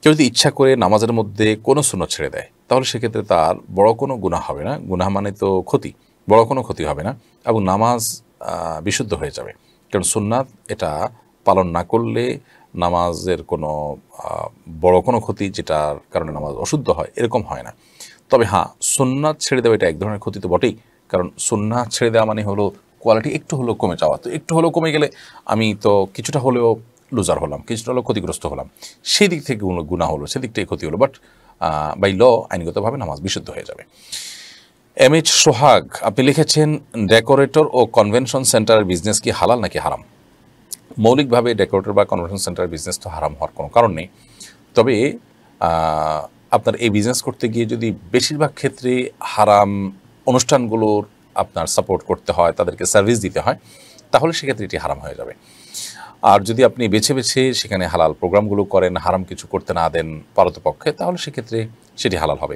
কেউ যদি ইচ্ছা করে নামাজের মধ্যে কোনো সুন্নত ছেড়ে দেয়, তাহলে সেক্ষেত্রে তার বড় কোনো গুনাহ হবে না। গুনাহ মানে তো ক্ষতি, বড় কোনো ক্ষতি হবে না, এবং নামাজ বিশুদ্ধ হয়ে যাবে। কারণ সুন্নাত এটা পালন না করলে নামাজের কোনো বড় কোনো ক্ষতি, যেটার কারণে নামাজ অশুদ্ধ হয়, এরকম হয় না। তবে হ্যাঁ, সুন্নাত ছেড়ে দেওয়া এটা এক ধরনের ক্ষতি তো বটেই, কারণ সুন্নাত ছেড়ে দেওয়া মানে হলো কোয়ালিটি একটু হলেও কমে যাওয়া। তো একটু হলেও কমে গেলে আমি তো কিছুটা হলেও লুজার হলাম, কিছুটা হলেও ক্ষতিগ্রস্ত হলাম, সেই দিক থেকে গুনাহ হলো, সেদিকটাই ক্ষতি হলো। বাট বাই ল আইনগতভাবে নামাজ বিশুদ্ধ হয়ে যাবে। MH সোহাগ আপনি লিখেছেন, ডেকোরেটর ও কনভেনশন সেন্টারের বিজনেস কি হালাল নাকি হারাম? মৌলিকভাবে ডেকোরেটর বা কনভেনশন সেন্টারের বিজনেস তো হারাম হওয়ার কোনো কারণ নেই, তবে আপনার এই বিজনেস করতে গিয়ে যদি বেশিরভাগ ক্ষেত্রে হারাম অনুষ্ঠানগুলোর আপনার সাপোর্ট করতে হয়, তাদেরকে সার্ভিস দিতে হয়, তাহলে সেক্ষেত্রে এটি হারাম হয়ে যাবে। আর যদি আপনি বেছে বেছে সেখানে হালাল প্রোগ্রামগুলো করেন, হারাম কিছু করতে না দেন পারতপক্ষে, তাহলে সেক্ষেত্রে সেটি হালাল হবে।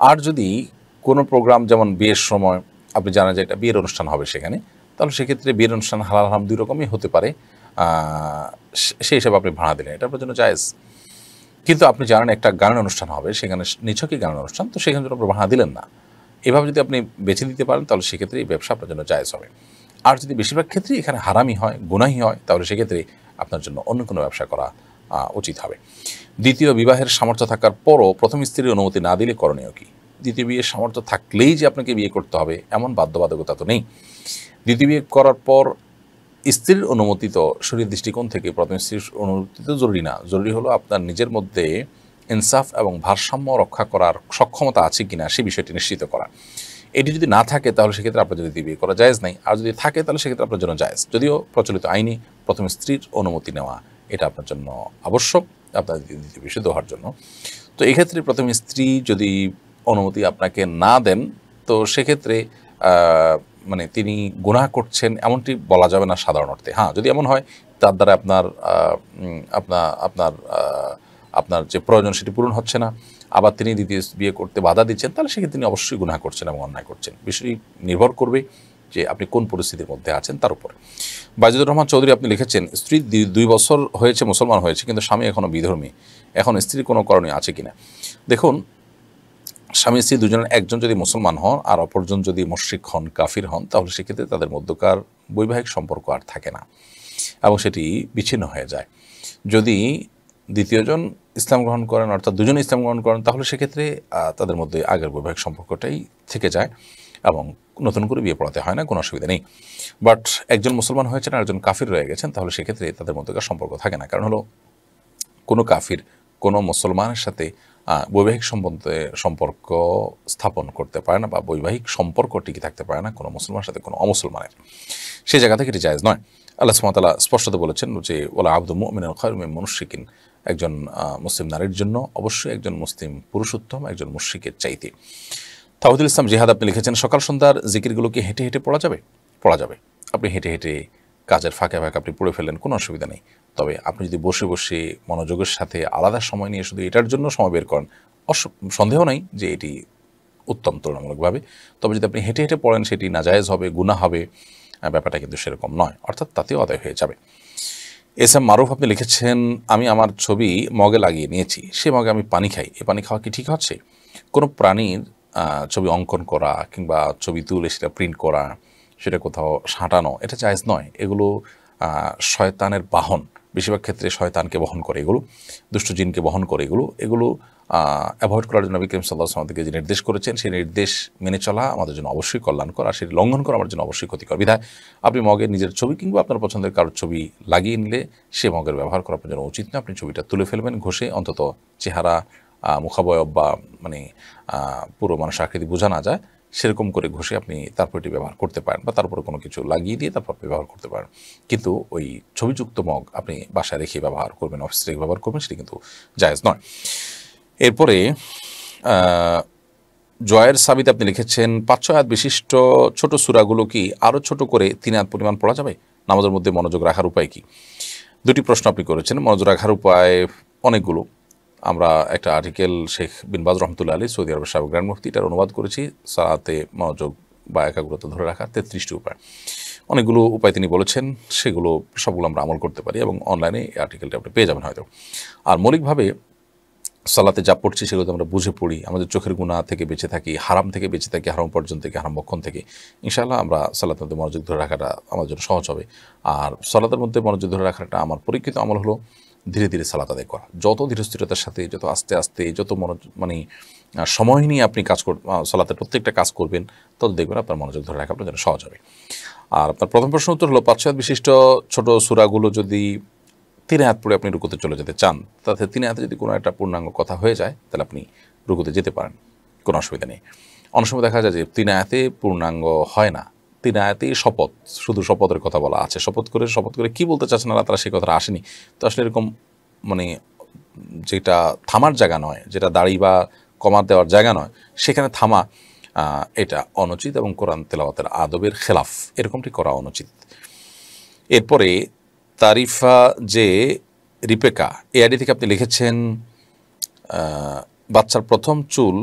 আর যদি কোনো প্রোগ্রাম, যেমন বিয়ের সময় আপনি জানেন যে একটা বিয়ের অনুষ্ঠান হবে সেখানে, তাহলে সেক্ষেত্রে বিয়ের অনুষ্ঠান হালাল হারাম দুই রকমই হতে পারে, সেই হিসাবে আপনি ভাড়া দিলেন, এটা আপনার জন্য জায়েজ। কিন্তু আপনি জানেন একটা গানের অনুষ্ঠান হবে, সেখানে নিছকই গানের অনুষ্ঠান, তো সেখানে জন্য আপনি ভাড়া দিলেন না। এভাবে যদি আপনি বেছে দিতে পারেন, তাহলে সেক্ষেত্রে এই ব্যবসা আপনার জন্য জায়েজ হবে। আর যদি বেশিরভাগ ক্ষেত্রেই এখানে হারামি হয়, গুনাহি হয়, তাহলে সেক্ষেত্রে আপনার জন্য অন্য কোনো ব্যবসা করা উচিত হবে। দ্বিতীয় বিবাহের সামর্থ্য থাকার পরও প্রথম স্ত্রীর অনুমতি না দিলে করণীয় কি? দ্বিতীয় বিয়ের সামর্থ্য থাকলেই যে আপনাকে বিয়ে করতে হবে এমন বাধ্যবাধকতা তো নেই। দ্বিতীয় বিয়ে করার পর স্ত্রীর অনুমতি তো শরীর দৃষ্টিকোণ থেকে প্রথম স্ত্রীর অনুমতি তো জরুরি না, জরুরি হলো আপনার নিজের মধ্যে ইনসাফ এবং ভারসাম্য রক্ষা করার সক্ষমতা আছে কিনা সে বিষয়টি নিশ্চিত করা। এটি যদি না থাকে তাহলে সেক্ষেত্রে আপনার যদি বিয়ে করা জায়েজ নাই, আর যদি থাকে তাহলে সেক্ষেত্রে আপনার জন্য জায়েজ। যদিও প্রচলিত আইনে প্রথম স্ত্রীর অনুমতি নেওয়া এটা আপনার জন্য আবশ্যক আপনার দ্বিতীয় বিয়ে হওয়ার জন্য। তো এক্ষেত্রে প্রথম স্ত্রী যদি অনুমতি আপনাকে না দেন তো সেক্ষেত্রে মানে তিনি গুনাহ করছেন এমনটি বলা যাবে না সাধারণ অর্থে। হ্যাঁ, যদি এমন হয় তার দ্বারা আপনার যে প্রয়োজন সেটি পূরণ হচ্ছে না, আবার তিনি দ্বিতীয় বিয়ে করতে বাধা দিচ্ছেন, তাহলে সেক্ষেত্রে তিনি অবশ্যই গুনাহ করছেন এবং অন্যায় করছেন। বিষয়টি নির্ভর করবে যে আপনি কোন পরিস্থিতির মধ্যে আছেন তার উপরে। বাজিদুর রহমান চৌধুরী আপনি লিখেছেন, স্ত্রী 2 বছর হয়েছে মুসলমান হয়েছে কিন্তু স্বামী এখনও বিধর্মী, এখন স্ত্রীর কোনো করণীয় আছে কিনা? দেখুন, স্বামী স্ত্রী দুজনের একজন যদি মুসলমান হন আর অপরজন যদি মুশরিক হন, কাফির হন, তাহলে সেক্ষেত্রে তাদের মধ্যকার বৈবাহিক সম্পর্ক আর থাকে না এবং সেটি বিচ্ছিন্ন হয়ে যায়। যদি দ্বিতীয়জন ইসলাম গ্রহণ করেন, অর্থাৎ দুজনে ইসলাম গ্রহণ করেন, তাহলে সেক্ষেত্রে তাদের মধ্যে আগের বৈবাহিক সম্পর্কটাই থেকে যায় এবং নতুন করে বিয়ে পড়াতে হয় না, কোনো অসুবিধা নেই। বাট একজন মুসলমান হয়েছেন আর একজন কাফির রয়ে গেছেন, তাহলে সেক্ষেত্রে তাদের মধ্যকার সম্পর্ক থাকে না। কারণ হলো কোনো কাফির কোনো মুসলমানের সাথে বৈবাহিক সম্পর্ক স্থাপন করতে পারে না বা বৈবাহিক সম্পর্ক টিকে থাকতে পারে না কোনো মুসলমানের সাথে কোনো অমুসলমানের। সেই জায়গা থেকে এটি জায়েজ নয়। আল্লাহ সুবহানাহু ওয়া তাআলা স্পষ্টত বলেছেন যে ওয়ালা আবদু মুমিনুন খায়রুম মিন মুশরিকিন, একজন মুসলিম নারীর জন্য অবশ্যই একজন মুসলিম পুরুষ উত্তম একজন মুশরিকের চাইতে। তাওহিদুল ইসলাম জিহাদ আপনি লিখেছেন, সকাল সন্ধ্যার জিকিরগুলো কি হেঁটে হেঁটে পড়া যাবে? পড়া যাবে। আপনি হেঁটে হেঁটে কাজের ফাঁকে ফাঁকে আপনি পড়ে ফেলেন, কোনো অসুবিধা নেই। তবে আপনি যদি বসে বসে মনোযোগের সাথে আলাদা সময় নিয়ে শুধু এটার জন্য সময় বের করেন, সন্দেহ নাই যে এটি উত্তম তুলনামূলকভাবে। তবে যদি আপনি হেঁটে হেঁটে পড়েন সেটি নাজায়েজ হবে, গুনাহ হবে, ব্যাপারটা কিন্তু সেরকম নয়, অর্থাৎ তাতেও আদায় হয়ে যাবে। এস এম মারুফ আপনি লিখেছেন, আমি আমার ছবি মগে লাগিয়ে নিয়েছি, সে মগে আমি পানি খাই, এ পানি খাওয়া কি ঠিক হচ্ছে? কোনো প্রাণীর ছবি অঙ্কন করা কিংবা ছবি তুলে সেটা প্রিন্ট করা, সেটা কোথাও সাঁটানো, এটা জায়েজ নয়। এগুলো শয়তানের বাহন, বেশিরভাগ ক্ষেত্রে শয়তানকে বহন করে, এগুলো দুষ্ট জিনকে বহন করে। এগুলো অ্যাভয়েড করার জন্য নবী করিম সাল্লাল্লাহু আলাইহি ওয়াসাল্লাম আমাদেরকে যে নির্দেশ করেছেন সেই নির্দেশ মেনে চলা আমাদের জন্য অবশ্যই কল্যাণকর, আর সেটি লঙ্ঘন করা আমার জন্য অবশ্যই ক্ষতিকর। বিধায় আপনি মগে নিজের ছবি কিংবা আপনার পছন্দের কারোর ছবি লাগিয়ে নিলে সে মগের ব্যবহার করা আপনার জন্য উচিত না। আপনি ছবিটা তুলে ফেলবেন ঘষে, অন্তত চেহারা মুখাবয়ব বা মানে পুরো মানুষ আকৃতি বোঝা না যায় সেরকম করে ঘষে আপনি তারপর এটি ব্যবহার করতে পারেন, বা তারপরে কোনো কিছু লাগিয়ে দিয়ে তারপর ব্যবহার করতে পারেন। কিন্তু ওই ছবিযুক্ত মগ আপনি বাসায় রেখে ব্যবহার করবেন, অফিসে রেখে ব্যবহার করবেন, সেটি কিন্তু জায়েজ নয়। এরপরে জয়ের সাবিত আপনি লিখেছেন, 5-6 আয়াত বিশিষ্ট ছোট সূরাগুলো কি আরও ছোট করে 3 আয়াত পরিমাণ পড়া যাবে? নামাজের মধ্যে মনোযোগ রাখার উপায় কি? দুটি প্রশ্ন আপনি করেছেন। মনোযোগ রাখার উপায় অনেকগুলো। আমরা একটা আর্টিকেল শেখ বিন বাজ রহমতুল্লাহ আলী, সৌদি আরবের সাবেক গ্র্যান্ড মুফতি, এটার অনুবাদ করেছি, সালাতে মনোযোগ বা একাগ্রতা ধরে রাখার 33টি উপায়। অনেকগুলো উপায় তিনি বলেছেন, সবগুলো আমরা আমল করতে পারি এবং অনলাইনে এই আর্টিকেলটা আপনি পেয়ে যাবেন হয়তো। আর মৌলিকভাবে সালাতে যা পড়ছি সেগুলো আমরা বুঝে পড়ি, আমাদের চোখের গুনাহ থেকে বেঁচে থাকি, হারাম থেকে বেঁচে থাকি, হারাম পর্যন্ত থেকে, হারাম বক্ষণ থেকে, ইনশাআল্লাহ আমরা সালাতের মধ্যে মনোযোগ ধরে রাখাটা আমার জন্য সহজ হবে। আর সালাতের মধ্যে মনোযোগ ধরে রাখাটা আমার পরীক্ষিত আমল হলো ধীরে ধীরে সালাত আদায় করা। যত ধীরস্থিরতার সাথে, যত আস্তে আস্তে, যত সময় নিয়ে আপনি সালাতের প্রত্যেকটা কাজ করবেন, তত দেখবেন আপনার মনোযোগ ধরে রাখা আপনার জন্য সহজ হবে। আর আপনার প্রথম প্রশ্ন উত্তর হলো 5 আয়াত বিশিষ্ট ছোট সূরাগুলো যদি 3 আয়াত পড়ে আপনি রুকুতে চলে যেতে চান, তাতে 3 আয়াতে যদি কোনো একটা পূর্ণাঙ্গ কথা হয়ে যায় তাহলে আপনি রুকুতে যেতে পারেন, কোনো অসুবিধা নেই। অনেক সময় দেখা যায় যে 3 আয়াতে পূর্ণাঙ্গ হয় না, 3 আয়াতেই শপথ, শুধু শপথের কথা বলা আছে, শপথ করে কী বলতে চাচ্ছেন আল্লাহ তাআলা সেই কথাটা আসেনি। তো আসলে এরকম যেটা থামার জায়গা নয়, যেটা দাড়ি বা কমা দেওয়ার জায়গা নয়, সেখানে থামা এটা অনুচিত এবং কোরআন তেলাওয়াতের আদবের খেলাফ, এরকমটি করা অনুচিত। এরপরে তারিফা যে রিপেকা এআইডি থেকে আপনি লিখেছেন, বাচ্চার প্রথম চুল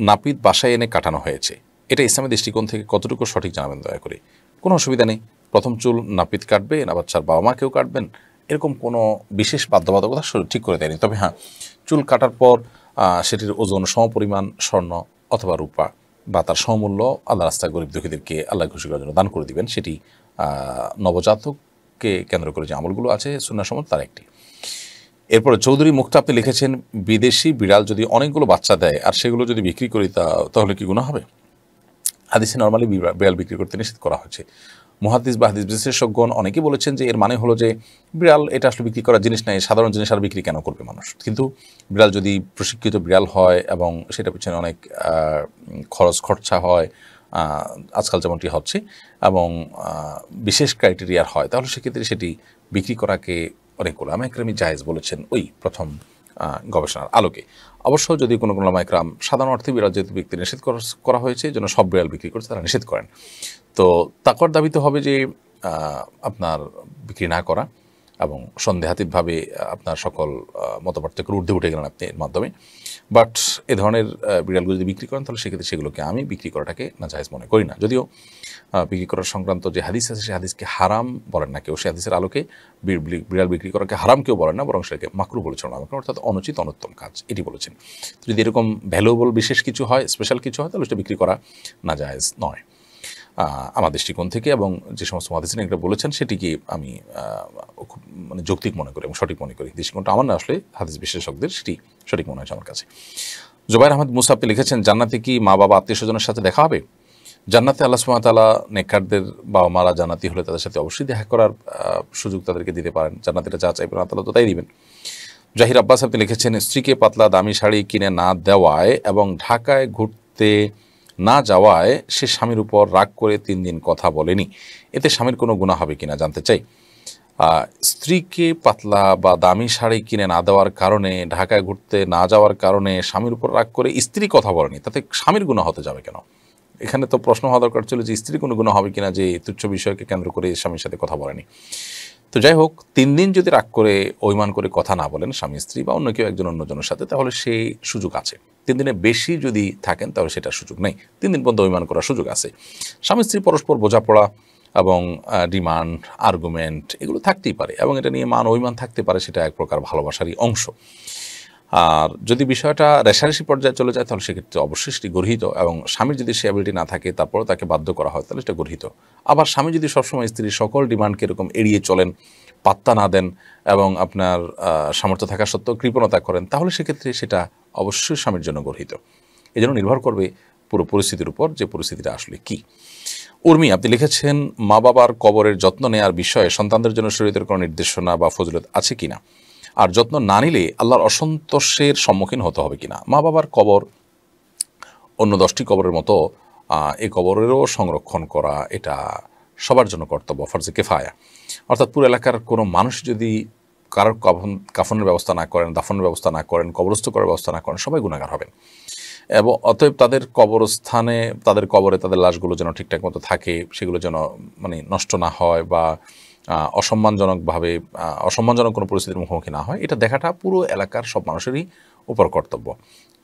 নাপিত বাসায় এনে কাটানো হয়েছে, এটা ইসলামের দৃষ্টিকোণ থেকে কতটুকু সঠিক জানাবেন দয়া করে। কোনো অসুবিধা নেই, প্রথম চুল নাপিত কাটবে না বাচ্চার বাবা মা কেউ কাটবেন, এরকম কোনো বিশেষ বাধ্যবাধকতা ঠিক করে দেয়নি। তবে হ্যাঁ, চুল কাটার পর সেটির ওজন সমপরিমাণ স্বর্ণ অথবা রূপা বা তার সমমূল্য আল্লাহ রাস্তায় গরিব দুঃখীদেরকে আল্লাহ খুশি করার জন্য দান করে দিবেন। সেটি নবজাতককে কেন্দ্র করে যে আমলগুলো আছে সুন্নাহসম্মত তার একটি। এরপরে চৌধুরী মুক্তা আপনি লিখেছেন, বিদেশি বিড়াল যদি অনেকগুলো বাচ্চা দেয় আর সেগুলো যদি বিক্রি করি তাহলে কি গুনাহ হবে? হাদিসে নর্মালি বিড়াল বিক্রি করতে নিষেধ করা হয়েছে। মুহাদ্দিস বা হাদিস বিশেষজ্ঞগণ অনেকেই বলেছেন যে এর মানে হলো যে বিড়াল এটা আসলে বিক্রি করার জিনিস নাই, সাধারণ জিনিস আর বিক্রি কেন করবে মানুষ। কিন্তু বিড়াল যদি প্রশিক্ষিত বিড়াল হয় এবং সেটা পিছনে অনেক খরচা হয়, আজকাল যেমনটি হচ্ছে, এবং বিশেষ ক্রাইটেরিয়ার হয়, তাহলে সেক্ষেত্রে সেটি বিক্রি করাকে অনেক ওলামা একরামই জায়েজ বলেছেন ওই প্রথম গবেষণার আলোকে। অবশ্য যদি কোনো ওলামা একরাম সাধারণ অর্থে বিড়াল যেহেতু বিক্রি নিষেধ করা হয়েছে, এই জন্য সব বিড়াল বিক্রি করছে তারা নিষেধ করেন। তো তাকওয়ার দাবি তো হবে যে আপনার বিক্রি না করা এবং সন্দেহাতীতভাবে আপনার সকল মতপার্থক্যের ঊর্ধ্বে উঠে গেলেন আপনি এর মাধ্যমে। বাট এ ধরনের বিড়ালগুলো যদি বিক্রি করেন তাহলে সেক্ষেত্রে সেগুলোকে আমি বিক্রি করাটাকে নাজায়েজ মনে করি না। যদিও বিক্রি করার সংক্রান্ত যে হাদিস আছে সে হাদিসকে হারাম বলেন না কেউ, সে হাদিসের আলোকে বিড়াল বিক্রি করাকে হারাম কেউ বলেন না, বরং সেটাকে মাকরু বলেছেন আমাকে, অর্থাৎ অনুচিত অনুত্তম কাজ এটি বলেছেন। যদি এরকম ভ্যালুয়েবল বিশেষ কিছু হয়, স্পেশাল কিছু হয়, তাহলে সেটা বিক্রি করা নাজায়েজ নয় আমার দৃষ্টিকোণ থেকে। এবং যে সমস্ত মুহাদ্দিসিন এটা বলেছেন সেটিকে আমি খুব যৌক্তিক মনে করি এবং সঠিক মনে করি। দৃষ্টিকোণটা আমার না, আসলে হাদিস বিশেষজ্ঞদের সেটি সঠিক মনে হয়েছে আমার কাছে। জুবাইর আহমদ মুসা আপনি লিখেছেন, জান্নাতে কি মা বাবা আত্মীয় স্বজনের সাথে দেখা হবে? জান্নাতে আল্লাহ সুবহানাহু ওয়া তাআলা নেককারদের বাবা মারা জান্নাতি হলে তাদের সাথে অবশ্যই দেখা করার সুযোগ তাদেরকে দিতে পারেন। জান্নাতিরা যা চাইবেন আল্লাহ তাআলা তো তাই দিবেন। জাহির আব্বাস আপনি লিখেছেন, স্ত্রীকে পাতলা দামি শাড়ি কিনে না দেওয়ায় এবং ঢাকায় ঘুরতে না যাওয়ায় সে স্বামীর উপর রাগ করে 3 দিন কথা বলেনি, এতে স্বামীর কোনো গুনাহ হবে কিনা জানতে চাই। স্ত্রীকে পাতলা বা দামি শাড়ি কিনে না দেওয়ার কারণে, ঢাকায় ঘুরতে না যাওয়ার কারণে স্বামীর উপর রাগ করে স্ত্রী কথা বলেনি, তাতে স্বামীর গুনাহ হতে যাবে কেন? এখানে তো প্রশ্ন হওয়া দরকার ছিল যে স্ত্রীর কোনো গুনাহ হবে কিনা যে তুচ্ছ বিষয়কে কেন্দ্র করে স্বামীর সাথে কথা বলেনি। তো যাই হোক, 3 দিন যদি রাগ করে অভিমান করে কথা না বলেন স্বামী স্ত্রী বা অন্য কেউ একজন অন্যজনের সাথে, তাহলে সেই সুযোগ আছে। 3 দিনের বেশি যদি থাকেন তাহলে সেটার সুযোগ নেই। 3 দিন পর্যন্ত অভিমান করার সুযোগ আছে। স্বামী স্ত্রী পরস্পর বোঝাপড়া এবং ডিমান্ড, আর্গুমেন্ট এগুলো থাকতেই পারে এবং এটা নিয়ে মান অভিমান থাকতে পারে, সেটা এক প্রকার ভালোবাসারই অংশ। আর যদি বিষয়টা রেশারেশি পর্যায়ে চলে যায় তাহলে সেক্ষেত্রে অবশ্যই সেটি গর্হিত, এবং স্বামীর যদি সে অ্যাবিলিটি না থাকে তারপরেও তাকে বাধ্য করা হয় তাহলে সেটা গর্হিত। আবার স্বামী যদি সবসময় স্ত্রীর সকল ডিমান্ডকে এরকম এড়িয়ে চলেন, পাত্তা না দেন এবং আপনার সামর্থ্য থাকা সত্ত্বেও কৃপণতা করেন, তাহলে সেক্ষেত্রে সেটা অবশ্যই স্বামীর জন্য গর্হিত। এই জন্য নির্ভর করবে পুরো পরিস্থিতির উপর যে পরিস্থিতিটা আসলে কী। উর্মি আপনি লিখেছেন, মা বাবার কবরের যত্ন নেওয়ার বিষয়ে সন্তানদের জন্য শরীয়তের কোনো নির্দেশনা বা ফজিলত আছে কিনা, আর যত্ন না নিলে আল্লাহর অসন্তোষের সম্মুখীন হতে হবে কিনা? মা বাবার কবর অন্য 10টি কবরের মতো এই কবরেরও সংরক্ষণ করা এটা সবার জন্য কর্তব্য, ফরজে কিফায়া। অর্থাৎ পুরো এলাকার কোনো মানুষ যদি কারোর কাফনের ব্যবস্থা না করেন, দাফনের ব্যবস্থা না করেন, কবরস্থ করার ব্যবস্থা না করেন, সবাই গুনাহগার হবেন। এবং অতএব তাদের কবরস্থানে, তাদের কবরে তাদের লাশগুলো যেন ঠিকঠাক মতো থাকে, সেগুলো যেন নষ্ট না হয় বা অসম্মানজনক কোনো পরিস্থিতির মুখোমুখি না হয়, এটা দেখাটা পুরো এলাকার সব মানুষেরই উপর কর্তব্য।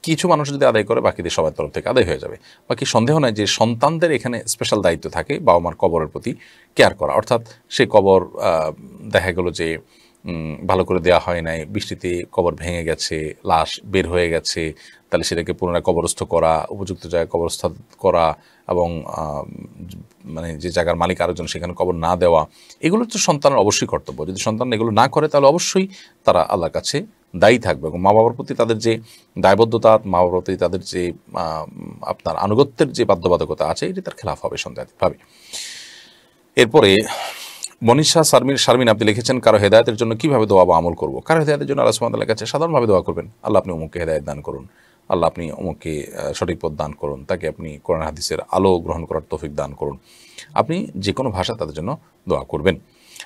কিছু মানুষ যদি আদায় করে বাকিদের সবার তরফ থেকে আদায় হয়ে যাবে। বাকি সন্দেহ নাই যে সন্তানদের এখানে স্পেশাল দায়িত্ব থাকে বাবা মার কবরের প্রতি কেয়ার করা। অর্থাৎ সেই কবর দেখা গেল যে ভালো করে দেওয়া হয় নাই, বৃষ্টিতে কবর ভেঙে গেছে, লাশ বের হয়ে গেছে, তাহলে সেটাকে পুনরায় কবরস্থ করা, উপযুক্ত জায়গায় কবরস্থ করা এবং যে জায়গার মালিক আরেকজন সেখানে কবর না দেওয়া, এগুলো তো সন্তানের অবশ্যই কর্তব্য। যদি সন্তান এগুলো না করে তাহলে অবশ্যই তারা আল্লাহর কাছে দায়ী থাকবে এবং মা বাবার প্রতি তাদের যে দায়বদ্ধতা, মা বাবার প্রতি তাদের যে আপনার আনুগত্যের যে বাধ্যবাধকতা আছে, এটি তার খেলাফ হবে সন্দেহাতীতভাবে। এরপরে মনীষা শারমিন আপনি লিখেছেন, কারো হেদায়েতের জন্য কীভাবে দোয়া বা আমল করবো? কারো হেদায়েতের জন্য আল্লাহ সুবহানাহু ওয়া তাআলার কাছে সাধারণভাবে দোয়া করবেন, আল্লাহ আপনি অমুককে হেদায়েত দান করুন, আল্লাহ আপনি অমুককে সঠিক পথ দান করুন, তাকে আপনি কোরআন হাদিসের আলো গ্রহণ করার তৌফিক দান করুন। আপনি যে কোনো ভাষা তাদের জন্য দোয়া করবেন।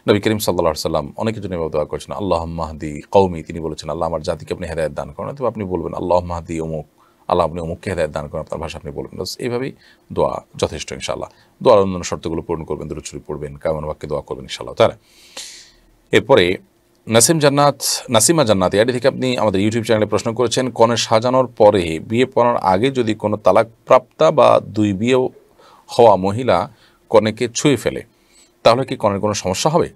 নবী করিম সাল্লাল্লাহু আলাইহি ওয়াসাল্লাম অনেকের জন্য এভাবে দোয়া করেছেন, আল্লাহুম্মা হদি কওমি, তিনি বলেছেন আল্লাহ আমার জাতিকে আপনি হেদায়েত দান করুন। অথবা আপনি বলবেন আল্লাহুম্মা হদি অমুক, আল্লাহ আপনি অমুককে হেদায়েত দান করুন, আপনার ভাষা আপনি বলবেন। এইভাবেই দোয়া যথেষ্ট ইনশাআল্লাহ। দোয়ার অন্যান্য শর্তগুলো পূরণ করবেন, দরুদ শরীফ পড়বেন, কায়মান বাক্যে দোয়া করবেন ইনশাআল্লাহ তাআলা। এরপরে নাসিমা জান্নাত এডি থেকে আপনি আমাদের ইউটিউব চ্যানেলে প্রশ্ন করেছেন, কনে সাজানোর পরে বিয়ে পড়ার আগে যদি কোনো তালাকপ্রাপ্তা বা 2 বিয়ে হওয়া মহিলা কনেকে ছুঁয়ে ফেলে তাহলে কি কনের কোনো সমস্যা হবে?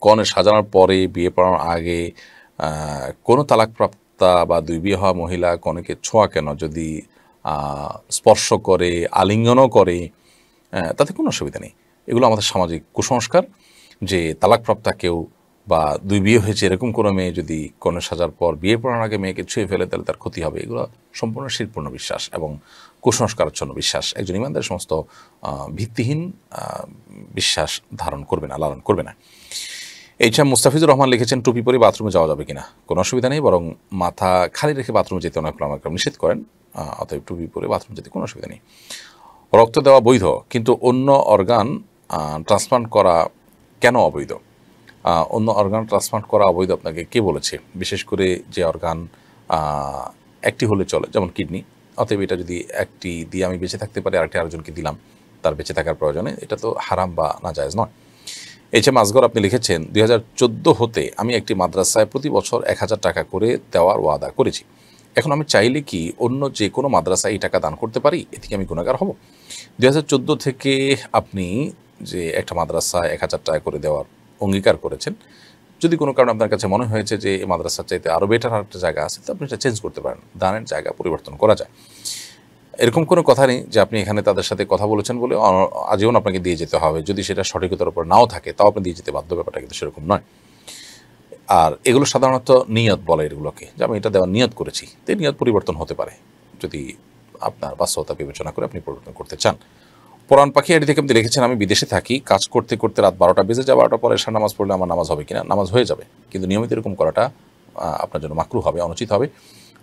কনে সাজানোর পরে বিয়ে পড়ানোর আগে কোনো তালাকপ্রাপ্তা বা 2 বিয়ে হওয়া মহিলা কনেকে ছোঁয়া কেন, যদি স্পর্শ করে, আলিঙ্গনও করে, তাতে কোনো অসুবিধা নেই। এগুলো আমাদের সামাজিক কুসংস্কার যে তালাকপ্রাপ্তা কেউ বা দুই বিয়ে হয়েছে এরকম কোনো মেয়ে যদি কনে সাজার পর বিয়ে পড়ার আগে মেয়েকে ছুঁয়ে ফেলে তাহলে তার ক্ষতি হবে, এগুলো সম্পূর্ণ শিরপূর্ণ বিশ্বাস এবং কুসংস্কারাচ্ছন্ন বিশ্বাস। একজন ইমানদার সমস্ত ভিত্তিহীন বিশ্বাস ধারণ করবে না, লালন করবে না। এইচএম মুস্তাফিজুর রহমান লিখেছেন, টুপি পরে বাথরুমে যাওয়া যাবে কিনা? কোনো অসুবিধা নেই, বরং মাথা খালি রেখে বাথরুমে যেতে অনেক ওলামা নিষেধ করেন, অতএব টুপি পরে বাথরুম যেতে কোনো অসুবিধা নেই। রক্ত দেওয়া বৈধ, কিন্তু অন্য অর্গান ট্রান্সপ্লান্ট করা কেন অবৈধ? অন্য অর্গান ট্রান্সপ্লান্ট করা অবৈধ আপনাকে কে বলেছে? বিশেষ করে যে অর্গান একটি হলে চলে, যেমন কিডনি, অতএব এটা যদি একটি দিয়ে আমি বেঁচে থাকতে পারি আরেকটি আরেকজনকে দিলাম তার বেঁচে থাকার প্রয়োজনে, এটা তো হারাম বা নাজায়েজ নয়। এইচএম আসগর আপনি লিখেছেন, 2014 হতে আমি একটি মাদ্রাসায় প্রতি বছর 1000 টাকা করে দেওয়ার ওয়াদা করেছি। এখন আমি চাইলে কি অন্য যে কোনো মাদ্রাসায় এই টাকা দান করতে পারি? এ থেকে আমি গুনাহগার হব? 2014 থেকে আপনি যে একটা মাদ্রাসায় 1000 টাকা করে দেওয়ার অঙ্গীকার করেছেন, যদি কোনো কারণে আপনার কাছে মনে হয়েছে যে এই মাদ্রাসার চাইতে আরও বেটার আরেকটা জায়গা আছে, তো আপনি এটা চেঞ্জ করতে পারেন, দানের জায়গা পরিবর্তন করা যায়। এরকম কোনো কথা নেই যে আপনি এখানে তাদের সাথে কথা বলেছেন বলে আজীবন আপনাকে দিয়ে যেতে হবে। যদি সেটা সঠিকতার উপর নাও থাকে তাও আপনি দিয়ে যেতে বাধ্য, ব্যাপারটা কিন্তু সেরকম নয়। আর এগুলো সাধারণত নিয়ত বলে এগুলোকে, যে আমি এটা দেওয়ার নিয়ত করেছি, তো নিয়ত পরিবর্তন হতে পারে যদি আপনার বাস্তবতা বিবেচনা করে আপনি পরিবর্তন করতে চান। পুরান পাখি আইডি থেকে আপনি লিখেছেন, আমি বিদেশে থাকি, কাজ করতে করতে রাত 12টা বেজে যায়, 12টার পরে এশার নামাজ পড়লে আমার নামাজ হবে কিনা? নামাজ হয়ে যাবে, কিন্তু নিয়মিত এরকম করাটা আপনার জন্য মাকরুহ হবে, অনুচিত হবে।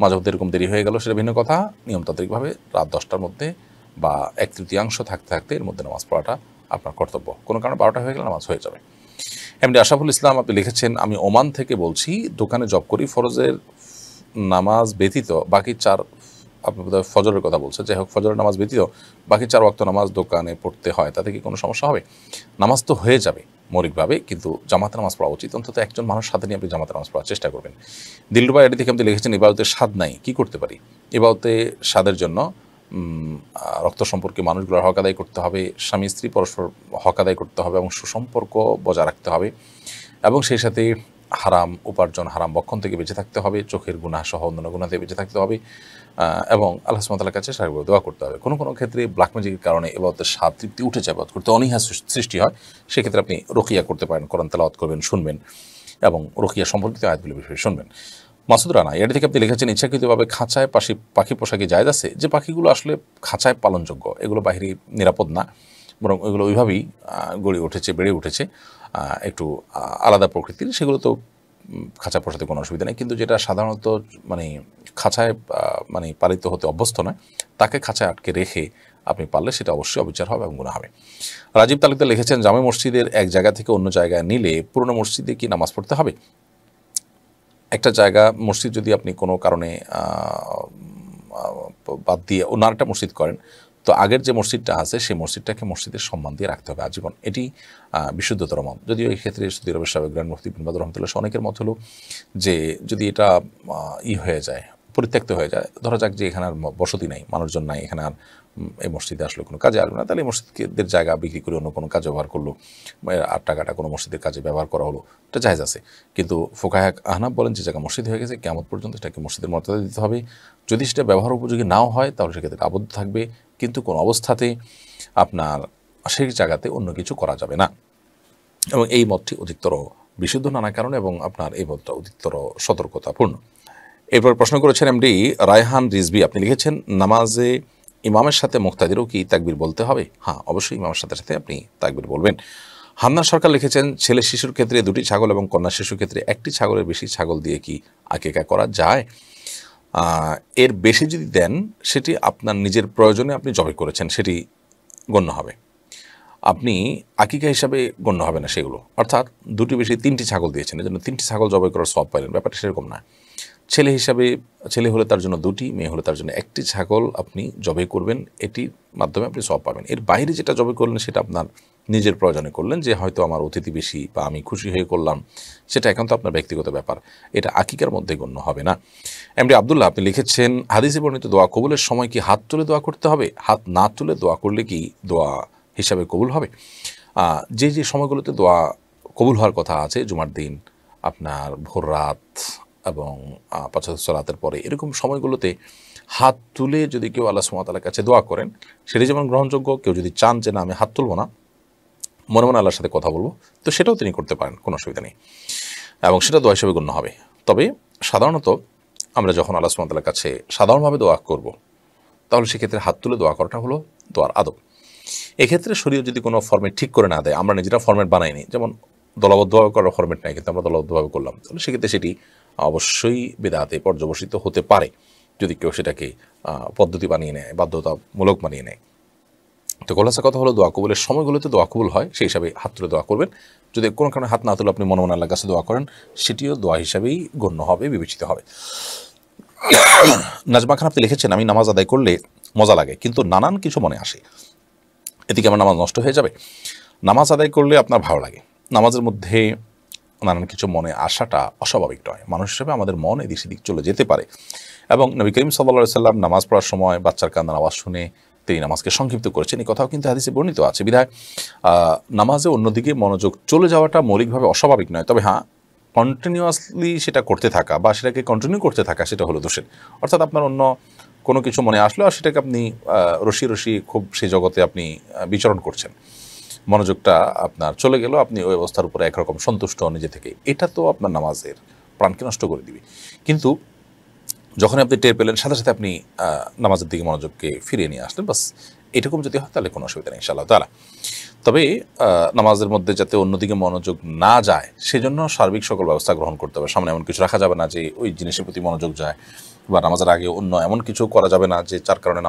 মাঝে মধ্যে এরকম দেরি হয়ে গেল সেটা ভিন্ন কথা, নিয়মতান্ত্রিকভাবে রাত 10টার মধ্যে বা 1/3 থাকতে থাকতে এর মধ্যে নামাজ পড়াটা আপনার কর্তব্য। কোনো কারণে 12টা হয়ে গেলে নামাজ হয়ে যাবে। এমডি আশরাফুল ইসলাম আপনি লিখেছেন, আমি ওমান থেকে বলছি, দোকানে জব করি, ফরজের নামাজ ব্যতীত বাকি 4, আপনি বোধহয় ফজরের কথা বলছেন, যাই হোক, ফজরের নামাজ ব্যতীত বাকি 4 ওয়াক্ত নামাজ দোকানে পড়তে হয়, তাতে কি কোনো সমস্যা হবে? নামাজ তো হয়ে যাবে মৌলিকভাবে, কিন্তু জামাতে নামাজ পড়া উচিত। অন্তত একজন মানুষ সাথে নিয়ে আপনি জামাতে নামাজ পড়ার চেষ্টা করবেন। দিলরুবা এটি থেকে আপনি লিখেছেন, ইবাদতের স্বাদ নাই, কি করতে পারি? ইবাদতে স্বাদের জন্য রক্ত সম্পর্কে মানুষগুলোর হক আদায় করতে হবে, স্বামী স্ত্রী পরস্পর হক আদায় করতে হবে এবং সুসম্পর্ক বজায় রাখতে হবে, এবং সেই সাথে হারাম উপার্জন, হারাম বক্ষণ থেকে বেঁচে থাকতে হবে, চোখের গুনাহ সহ অন্যান্য গুনাহ থেকে বেঁচে থাকতে হবে, এবং আল্লাহ সুবহানাহু ওয়া তাআলার কাছে শারীরিকভাবে দোয়া করতে হবে। কোনো কোনো ক্ষেত্রে ব্ল্যাক ম্যাজিকের কারণে ইবাদতের স্বাদ তৃপ্তি উঠে যায়, ইবাদত করতে অনীহা সৃষ্টি হয়, সেক্ষেত্রে আপনি রুকিয়া করতে পারেন, কোরআন তেলাওয়াত করবেন, শুনবেন এবং রুকিয়া সম্পর্কিত আয়াতগুলো বিষয়ে শুনবেন। মাসুদ রানা এটি থেকে আপনি লিখেছেন, ইচ্ছাকৃতভাবে খাঁচায় পাখি পোশাকে জায়েজ আছে? যে পাখিগুলো আসলে খাঁচায় পালনযোগ্য, এগুলো বাহিরে নিরাপদ না, বরং এগুলো ওইভাবেই গড়ে উঠেছে, বেড়ে উঠেছে, একটু আলাদা প্রকৃতির, সেগুলো তো খাঁচা পোষাতে কোনো অসুবিধা নেই। কিন্তু যেটা সাধারণত মানে খাঁচায় মানে পালিত হতে অভ্যস্ত নয়, তাকে খাঁচায় আটকে রেখে আপনি পারলে সেটা অবশ্যই অবিচার হবে এবং গুনাহ হবে। রাজীব তালুকদার লিখেছেন, জামে মসজিদের এক জায়গা থেকে অন্য জায়গায় নিলে পুরনো মসজিদে কি নামাজ পড়তে হবে? একটা জায়গা মসজিদ যদি আপনি কোনো কারণে বাদ দিয়ে অন্য আরেকটা মসজিদ করেন, তো আগের যে মসজিদটা আছে সেই মসজিদটাকে মসজিদের সম্মান দিয়ে রাখতে হবে আজীবন, এটি বিশুদ্ধতর মত। যদিও এই ক্ষেত্রে সৌদি আরবের সাবেক গ্র্যান্ড মুফতি বিন বাদর রহমতুল্লাহ অনেকের মত হলো যে যদি এটা হয়ে যায়, পরিত্যক্ত হয়ে যায়, ধরা যাক যে এখানে আর বসতি নাই, মানুষজন নাই, এখানে আর এই মসজিদে আসলে কোনো কাজে আসবে না, তাহলে এই মসজিদের জায়গা বিক্রি করে অন্য কোনো কাজে ব্যবহার করলো, আর টাকাটা কোনো মসজিদের কাজে ব্যবহার করা হলো, এটা জায়েজ আছে। কিন্তু ফুকাহে আহনাফ বলেন যে জায়গা মসজিদ হয়ে গেছে, কিয়ামত পর্যন্ত এটাকে মসজিদের মর্যাদা দিতে হবে। যদি সেটা ব্যবহার উপযোগী নাও হয় তাহলে সেক্ষেত্রে আবদ্ধ থাকবে, কিন্তু কোনো অবস্থাতে আপনার সেই জায়গাতে অন্য কিছু করা যাবে না। এবং এই মতটি অধিকতর বিশুদ্ধ নানা কারণে, এবং আপনার এই মতটা অধিকতর সতর্কতাপূর্ণ। এরপর প্রশ্ন করেছেন এমডি রায়হান রিজভি, আপনি লিখেছেন, নামাজে ইমামের সাথে মুক্তাদিরও কি তাকবীর বলতে হবে? হ্যাঁ, অবশ্যই ইমামের সাথে সাথে আপনি তাকবীর বলবেন। হান্নান সরকার লিখেছেন, ছেলে শিশুর ক্ষেত্রে 2টি ছাগল এবং কন্যা শিশুর ক্ষেত্রে 1টি ছাগলের বেশি ছাগল দিয়ে কি আকিকা করা যায়? এর বেশি যদি দেন সেটি আপনার নিজের প্রয়োজনে আপনি জবাই করেছেন, সেটি গণ্য হবে, আপনি আকিকা হিসাবে গণ্য হবে না সেগুলো। অর্থাৎ 2টি বেশি 3টি ছাগল দিয়েছেন, এজন্য 3টি ছাগল জবাই করার সওয়াব পাইলেন, ব্যাপারটা সেরকম না। ছেলে হিসাবে, ছেলে হলে তার জন্য 2টি, মেয়ে হলে তার জন্য 1টি ছাগল আপনি জবাই করবেন, এটির মাধ্যমে আপনি সওয়াব পাবেন। এর বাইরে যেটা জবাই করলেন সেটা আপনার নিজের প্রয়োজনে করলেন, যে হয়তো আমার অতিথি বেশি বা আমি খুশি হয়ে করলাম, সেটা এখন তো আপনার ব্যক্তিগত ব্যাপার, এটা আকিকার মধ্যে গণ্য হবে না। এমডি আব্দুল্লাহ আপনি লিখেছেন, হাদিসে বর্ণিত দোয়া কবুলের সময় কি হাত তুলে দোয়া করতে হবে? হাত না তুলে দোয়া করলে কি দোয়া হিসাবে কবুল হবে? যে যে সময়গুলোতে দোয়া কবুল হওয়ার কথা আছে, জুমার দিন, আপনার ভোর রাত এবং 5 ওয়াক্ত সালাতের পরে, এরকম সময়গুলোতে হাত তুলে যদি কেউ আল্লাহ সুবহানাহু ওয়া তাআলার কাছে দোয়া করেন, সেটি যেমন গ্রহণযোগ্য। কেউ যদি চান যে না আমি হাত তুলব না, মনে মনে আল্লাহর সাথে কথা বলবো, তো সেটাও তিনি করতে পারেন, কোনো অসুবিধা নেই। এবং সেটা দোয়া হিসেবে গণ্য হবে। তবে সাধারণত আমরা যখন আল্লাহ সুবহানাহু ওয়া তাআলার কাছে সাধারণভাবে দোয়া করব, তাহলে সেক্ষেত্রে হাত তুলে দোয়া করাটা হলো দোয়ার আদব। এক্ষেত্রে শরীয়ত যদি কোনো ফরম্যাট ঠিক করে না দেয়, আমরা নিজেরা ফরম্যাট বানাইনি, যেমন দলবদ্ধভাবে করার ফরম্যাট নাই, কিন্তু আমরা দলবদ্ধভাবে করলাম, তাহলে সেক্ষেত্রে সেটি অবশ্যই বিদআতে পর্যবসিত হতে পারে যদি কেউ সেটাকে পদ্ধতি বানিয়ে নেয়, বাধ্যতামূলক বানিয়ে নেয়। তো খোলাসা কথা হলো, দোয়া কবুলের সময়গুলোতে দোয়া কবুল হয়, সেই হিসাবে হাত তুলে দোয়া করবেন। যদি কোনো কারণে হাত না তুলে আপনি মনে মনে আল্লাহর কাছে দোয়া করেন, সেটিও দোয়া হিসাবেই গণ্য হবে, বিবেচিত হবে। নাজমা খান আপনি লিখেছেন, আমি নামাজ আদায় করলে মজা লাগে, কিন্তু নানান কিছু মনে আসে, এদিকে আমার নামাজ নষ্ট হয়ে যাবে? নামাজ আদায় করলে আপনার ভালো লাগে, নামাজের মধ্যে নানান কিছু মনে আসাটা অস্বাভাবিক নয়। মানুষ হিসেবে আমাদের মন এদিক সেদিক চলে যেতে পারে, এবং নবী করিম সাল্লাল্লাহু আলাইহি সাল্লাম নামাজ পড়ার সময় বাচ্চার কান্নার আওয়াজ শুনে তিনি নামাজকে সংক্ষিপ্ত করেছেন, এই কথাও কিন্তু হাদিসে বর্ণিত আছে। বিধায় নামাজে অন্যদিকে মনোযোগ চলে যাওয়াটা মৌলিকভাবে অস্বাভাবিক নয়। তবে হ্যাঁ, কন্টিনিউয়াসলি সেটা করতে থাকা বা সেটাকে কন্টিনিউ করতে থাকা, সেটা হলো দোষের। অর্থাৎ আপনার অন্য কোনো কিছু মনে আসলো আর সেটাকে আপনি রসি রসি খুব সেই জগতে আপনি বিচরণ করছেন, মনোযোগটা আপনার চলে গেল, আপনি ওই অবস্থার উপরে একরকম সন্তুষ্ট নিজে থেকে, এটা তো আপনার নামাজের প্রাণকে নষ্ট করে দিবে। কিন্তু যখন আপনি টের পেলেন, সাথে সাথে আপনি নামাজের দিকে মনোযোগকে ফিরিয়ে নিয়ে আসলেন, বাস এরকম যদি হয় তাহলে কোনো অসুবিধা নেই ইনশাআল্লাহ তাআলা। তবে নামাজের মধ্যে যাতে অন্যদিকে মনোযোগ না যায়, সেজন্য সার্বিক সকল ব্যবস্থা গ্রহণ করতে হবে। সামনে এমন কিছু রাখা যাবে না যে ওই জিনিসের প্রতি মনোযোগ যায়, বা নামাজের আগে অন্য এমন কিছু করা যাবে না যে যার কারণে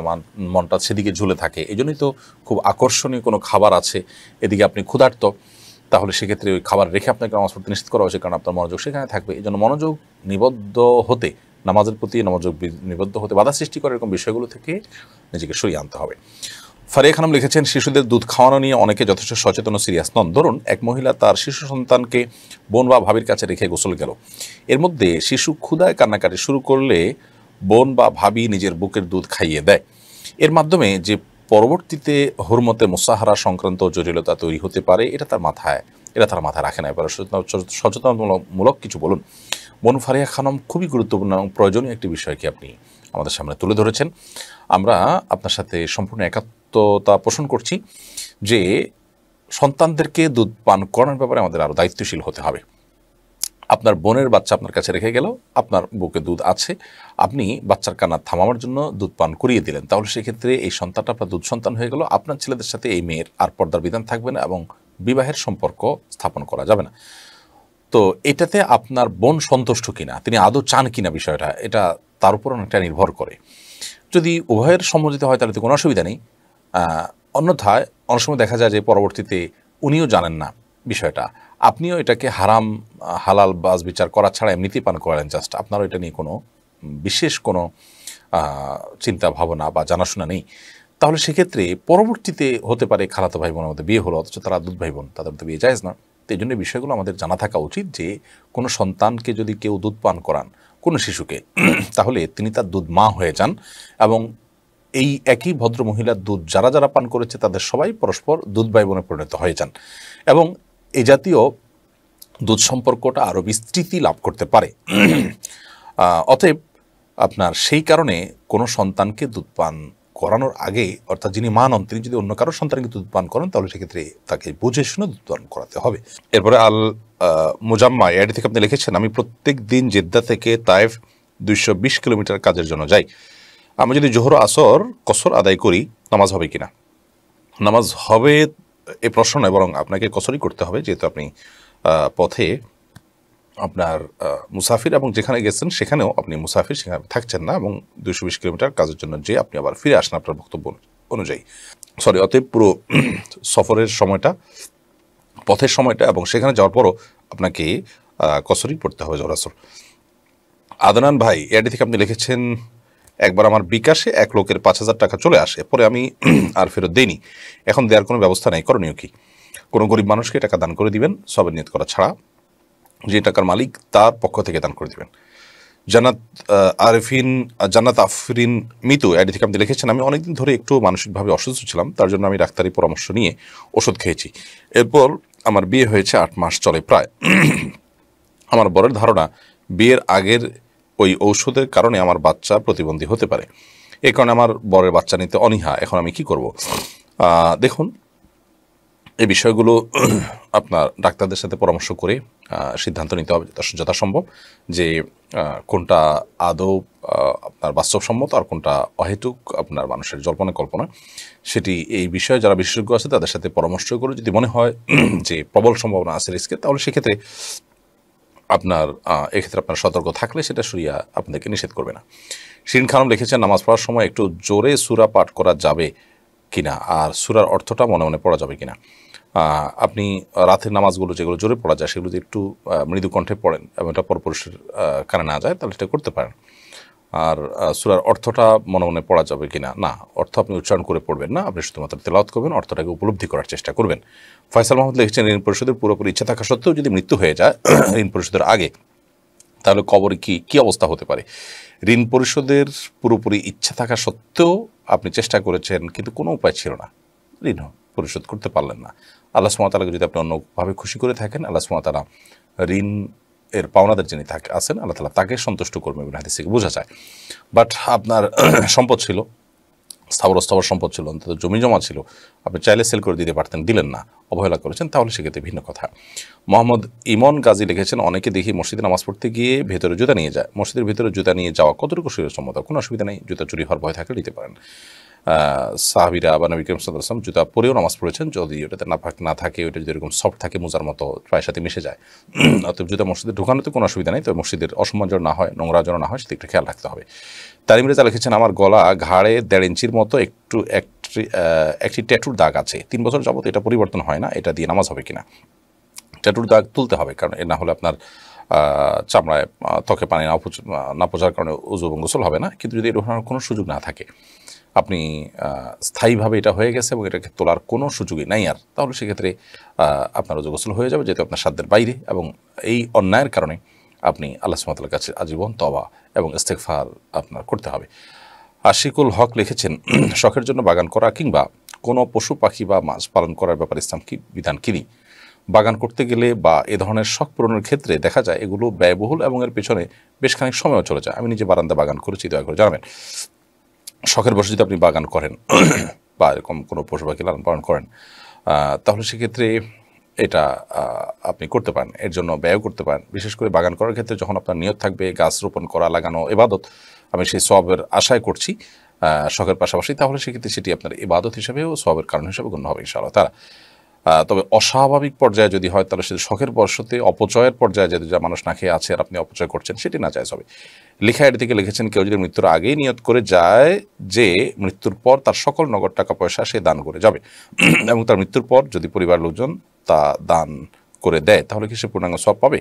মনটা সেদিকে ঝুলে থাকে। এই জন্যই তো খুব আকর্ষণীয় কোনো খাবার আছে, এদিকে আপনি ক্ষুধার্ত, তাহলে সেক্ষেত্রে ওই খাবার রেখে আপনাকে নামাজ পড়তে নিষেধ করা হয়েছে, কারণ আপনার মনোযোগ সেখানে থাকবে। এই জন্য মনোযোগ নিবদ্ধ হতে, নামাজের প্রতি মনোযোগ নিবদ্ধ হতে বাধা সৃষ্টি করে এরকম বিষয়গুলো থেকে নিজেকে সরিয়ে আনতে হবে। ফারিয়া খানম লিখেছেন, শিশুদের দুধ খাওয়ানো নিয়ে অনেকে যথেষ্ট সচেতন ও সিরিয়াস নন। ধরুন এক মহিলা তার শিশু সন্তানকে বোন বা ভাবির কাছে রেখে গোসল গেল, এর মধ্যে শিশু ক্ষুধায় কান্নাকাটি শুরু করলে বোন বা ভাবি নিজের বুকের দুধ খাইয়ে দেয়। এর মাধ্যমে যে পরবর্তীতে হুরমতে মুসাহারা সংক্রান্ত জটিলতা তৈরি হতে পারে, এটা তার মাথায় রাখে না। এবার সচেতনতামূলক কিছু বলুন। বোন ফারিয়া খানম, খুবই গুরুত্বপূর্ণ এবং প্রয়োজনীয় একটি বিষয়কে আপনি আমাদের সামনে তুলে ধরেছেন। আমরা আপনার সাথে সম্পূর্ণ একাত্মতা পোষণ করছি যে সন্তানদেরকে দুধ পান করানোর ব্যাপারে আমাদের আরও দায়িত্বশীল হতে হবে। আপনার বোনের বাচ্চা আপনার কাছে রেখে গেল, আপনার বুকে দুধ আছে, আপনি বাচ্চার কান্না থামানোর জন্য দুধ পান করিয়ে দিলেন, তাহলে সেক্ষেত্রে এই সন্তানটা আপনার দুধ সন্তান হয়ে গেল। আপনার ছেলেদের সাথে এই মেয়ের আর পর্দার বিধান থাকবে না এবং বিবাহের সম্পর্ক স্থাপন করা যাবে না। তো এটাতে আপনার বোন সন্তুষ্ট কিনা, তিনি আদৌ চান কিনা, বিষয়টা এটা তার উপর অনেকটা নির্ভর করে। যদি উভয়ের সম্মতিতে হয় তাহলে তো কোনো অসুবিধা নেই। অন্যথায় অনেক সময় দেখা যায় যে পরবর্তীতে উনিও জানেন না বিষয়টা, আপনিও এটাকে হারাম হালাল বাজ বিচার করা ছাড়া এমনিতেই পান করালেন, জাস্ট আপনারও এটা নিয়ে কোনো বিশেষ কোনো চিন্তা ভাবনা বা জানাশোনা নেই, তাহলে সেক্ষেত্রে পরবর্তীতে হতে পারে খালাতো ভাই বোনের মধ্যে বিয়ে হলো, অথচ তারা দুধ ভাই বোন, তাদের তো বিয়ে জায়েজ না। তো এই জন্য বিষয়গুলো আমাদের জানা থাকা উচিত যে কোনো সন্তানকে যদি কেউ দুধ পান করান, কোনো শিশুকে, তাহলে তিনি তার দুধ মা হয়ে যান, এবং এই একই ভদ্র মহিলার দুধ যারা যারা পান করেছে তাদের সবাই পরস্পর দুধ ভাই বোনে পরিণত হয়ে যান, এবং এই জাতীয় দুধ সম্পর্কটা আরও বিস্তৃতি লাভ করতে পারে। অতএব আপনার সেই কারণে কোনো সন্তানকে দুধ পান করানোর আগে, অর্থাৎ যিনি মা নন তিনি যদি অন্য কারোর সন্তানকে দুধ পান করেন, তাহলে সেক্ষেত্রে তাকে বুঝে শুনে দুধ পান করাতে হবে। এরপরে আল মুজাম্মা এডি থেকে আপনি লিখেছেন, আমি প্রত্যেক দিন জেদ্দা থেকে তায়েফ 220 কিলোমিটার কাজের জন্য যাই। আমি যদি জোহর আসর কসর আদায় করি, নামাজ হবে কিনা? নামাজ হবে এ প্রশ্ন নয়, বরং আপনাকে কসরই করতে হবে, যেহেতু আপনি পথে আপনার মুসাফির, এবং যেখানে গেছেন সেখানেও আপনি মুসাফির, সেখানে থাকছেন না, এবং 220 কিলোমিটার কাজের জন্য যে আপনি আবার ফিরে আসেন আপনার বক্তব্য অনুযায়ী। অতএব পুরো সফরের সময়টা, পথের সময়টা এবং সেখানে যাওয়ার পরও আপনাকে কসরই পড়তে হবে জোহর আসর। আদনান ভাই এডি থেকে আপনি লিখেছেন, একবার আমার বিকাশে এক লোকের 5,000 টাকা চলে আসে, পরে আমি আর ফেরত দেইনি, এখন দেওয়ার কোনো ব্যবস্থা নেই, করণীয় কি? কোনো গরিব মানুষকে টাকা দান করে দিবেন, সবের নিয়ত করা ছাড়া, যে টাকার মালিক তার পক্ষ থেকে দান করে দিবেন। জান্নাত আফরিন মিতু এডি থেকে আপনি লিখেছেন, আমি অনেকদিন ধরে একটু মানসিকভাবে অসুস্থ ছিলাম, তার জন্য আমি ডাক্তারি পরামর্শ নিয়ে ওষুধ খেয়েছি। এরপর আমার বিয়ে হয়েছে, 8 মাস চলে প্রায়। আমার বরের ধারণা বিয়ের আগের ওই ঔষধের কারণে আমার বাচ্চা প্রতিবন্ধী হতে পারে, এই কারণে আমার বরের বাচ্চা নিতে অনীহা, এখন আমি কি করব? দেখুন, এই বিষয়গুলো আপনার ডাক্তারদের সাথে পরামর্শ করে সিদ্ধান্ত নিতে হবে যথাসম্ভব যে কোনটা আদৌ আপনার বাস্তবসম্মত আর কোনটা অহেতুক আপনার মানুষের জল্পনা কল্পনা। সেটি এই বিষয়ে যারা বিশেষজ্ঞ আছে তাদের সাথে পরামর্শ করে যদি মনে হয় যে প্রবল সম্ভাবনা আছে রিস্কের, তাহলে সেক্ষেত্রে আপনার এক্ষেত্রে আপনার সতর্ক থাকলে সেটা শরিয়া আপনাদেরকে নিষেধ করবে না। শিরিন খানম লিখেছেন, নামাজ পড়ার সময় একটু জোরে সূরা পাঠ করা যাবে কিনা আর সূরার অর্থটা মনে মনে পড়া যাবে কিনা। আপনি রাতের নামাজগুলো যেগুলো জোরে পড়া যায় সেগুলো যদি একটু মৃদু কণ্ঠে পড়েন এবং এটা পরপুরুষের কানে না যায় তাহলে এটা করতে পারেন। আর সূরার অর্থটা মনে মনে পড়া যাবে কিনা, না, অর্থ আপনি উচ্চারণ করে পড়বেন না, আপনি শুধুমাত্র তেলাওয়াত করবেন, অর্থটাকে উপলব্ধি করার চেষ্টা করবেন। ফয়সাল মাহমুদ লিখেছেন, ঋণ পরিশোধের পুরোপুরি ইচ্ছা থাকা সত্ত্বেও যদি মৃত্যু হয়ে যায় ঋণ পরিশোধের আগে, তাহলে কবরে কি অবস্থা হতে পারে? ঋণ পরিশোধের পুরোপুরি ইচ্ছা থাকা সত্ত্বেও আপনি চেষ্টা করেছেন কিন্তু কোনো উপায় ছিল না, ঋণ পরিশোধ করতে পারলেন না। আল্লাহ সুবহানাহু ওয়া তাআলাকে যদি আপনি অন্যভাবে খুশি করে থাকেন, আল্লাহ সুবহানাহু ওয়া তাআলা ঋণ এর পাওনাদার যিনি আছেন আল্লাহ তাআলা তাকে সন্তুষ্ট করবেন বলে হাদিস থেকে বোঝা যায়। বাট আপনার সম্পদ ছিল, স্থাবর সম্পদ ছিল, অন্তত জমি জমা ছিল, আপনি চাইলে সেল করে দিতে পারতেন, দিলেন না, অবহেলা করেছেন, তাহলে সেক্ষেত্রে ভিন্ন কথা। মোহাম্মদ ইমন গাজী লিখেছেন, অনেকে দেখি মসজিদে নামাজ পড়তে গিয়ে ভেতরে জুতা নিয়ে যায়, মসজিদের ভেতরে জুতা নিয়ে যাওয়া কতটুকু শরীয়সম্মত? কোনো অসুবিধা নেই, জুতা চুরি হওয়ার ভয় থাকলে দিতে পারেন। সাহাবীরা বা নবী করিম সাল্লাল্লাহু আলাইহি ওয়াসাল্লাম জুতা পরেও নামাজ পড়েছেন, যদি ওটাতে নাপাক না থাকে, ওটা যদি এরকম সফট থাকে মোজার মতো পায়ের সাথে মিশে যায়, অতএব জুতা মসজিদে ঢোকানোতে কোনো অসুবিধা নেই, তবে মসজিদের অসম্মান যেন না হয়, নোংরা যেন না হয়, সেটা একটু খেয়াল রাখতে হবে। তারিম রেজা লিখেছেন, আমার গলা ঘাড়ে 1.5 ইঞ্চির মতো একটি ট্যাটুর দাগ আছে, 3 বছর যাবত এটা পরিবর্তন হয় না, এটা দিয়ে নামাজ হবে কিনা? ট্যাটুর দাগ তুলতে হবে, কারণ এ না হলে আপনার চামড়ায় ত্বকে পানি না পৌঁছার কারণে উযু এবং গোসল হবে না। কিন্তু যদি এর কোনো সুযোগ না থাকে, আপনি স্থায়ীভাবে এটা হয়ে গেছে এবং এটাকে তোলার কোনো সুযোগই নাই আর, তাহলে সেক্ষেত্রে আপনার উযু গোসল হয়ে যাবে, যেহেতু আপনার সাধ্যের বাইরে, এবং এই অন্যায়ের কারণে আপনি আল্লাহ সুবহানাহু ওয়া তাআলার কাছে আজীবন তওবা এবং ইস্তেগফার আপনার করতে হবে। আশিকুল হক লিখেছেন, শখের জন্য বাগান করা কিংবা কোনো পশু পাখি বা মাছ পালন করার ব্যাপারে ইসলাম কি বিধান কিনি? বাগান করতে গেলে বা এ ধরনের শখ পূরণের ক্ষেত্রে দেখা যায় এগুলো ব্যয়বহুল এবং এর পেছনে বেশ খানিক সময়ও চলে যায়। আমি নিজে বারান্দা বাগান করেছি, দয়া করে জানাবেন। শখের বশে যদি আপনি বাগান করেন বা এরকম কোনো পশু পাখি লালন পালন করেন, তাহলে সেক্ষেত্রে এটা আপনি করতে পারেন, এর জন্য ব্যয় করতে পারেন। বিশেষ করে বাগান করার ক্ষেত্রে যখন আপনার নিয়ত থাকবে গাছ রোপণ করা, লাগানো ইবাদত, আমি সেই সওয়াবের আশায় করছি শখের পাশাপাশি, তাহলে সেক্ষেত্রে সেটি আপনার ইবাদত হিসেবেও সওয়াবের কারণ হিসেবে গণ্য হবে ইনশাআল্লাহ তাআলা। তবে অস্বাভাবিক পর্যায়ে যদি হয়, তাহলে সেটা শখের বশতে অপচয়ের পর্যায়ে যদি যা মানুষ না খেয়ে আছে আর আপনি অপচয় করছেন, সেটি না জায়েজ হবে। লেখা এর থেকে লিখেছেন, কেউ যদি মৃত্যুর আগেই নিয়ত করে যায় যে মৃত্যুর পর তার সকল নগদ টাকা পয়সা সে দান করে যাবে এবং তার মৃত্যুর পর যদি পরিবার লোকজন তা দান করে দেয়, তাহলে কি সে পূর্ণাঙ্গ সওয়াব পাবে?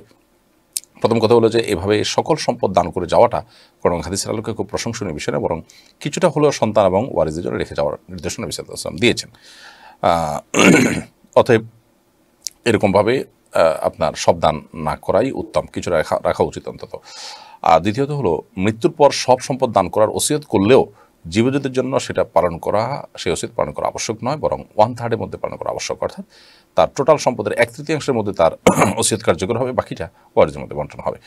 প্রথম কথা হলো যে এভাবে সকল সম্পদ দান করে যাওয়াটা কোরআন হাদিসের আলোকে খুব প্রশংসনীয় বিষয় না, বরং কিছুটা হলেও সন্তান এবং ওয়ারিসদের জন্য রেখে যাওয়ার নির্দেশনা নবী সাল্লাল্লাহু আলাইহি ওয়াসাল্লাম দিয়েছেন। অতএব এরকমভাবে আপনার সব দান না করাই উত্তম, কিছু রাখা উচিত অন্তত। আর দ্বিতীয়ত হলো, মৃত্যুর পর সব সম্পদ দান করার ওসিয়ত করলেও জীবজন্তুর জন্য সেটা পালন করা, সেই ওসিয়ত পালন করা আবশ্যক নয়, বরং 1/3 মধ্যে পালন করা আবশ্যক, অর্থাৎ তার টোটাল সম্পদের 1/3 মধ্যে তার ওসিয়ত কার্যকর হবে, বাকিটা ওয়ারিসের মধ্যে বন্টন হবে।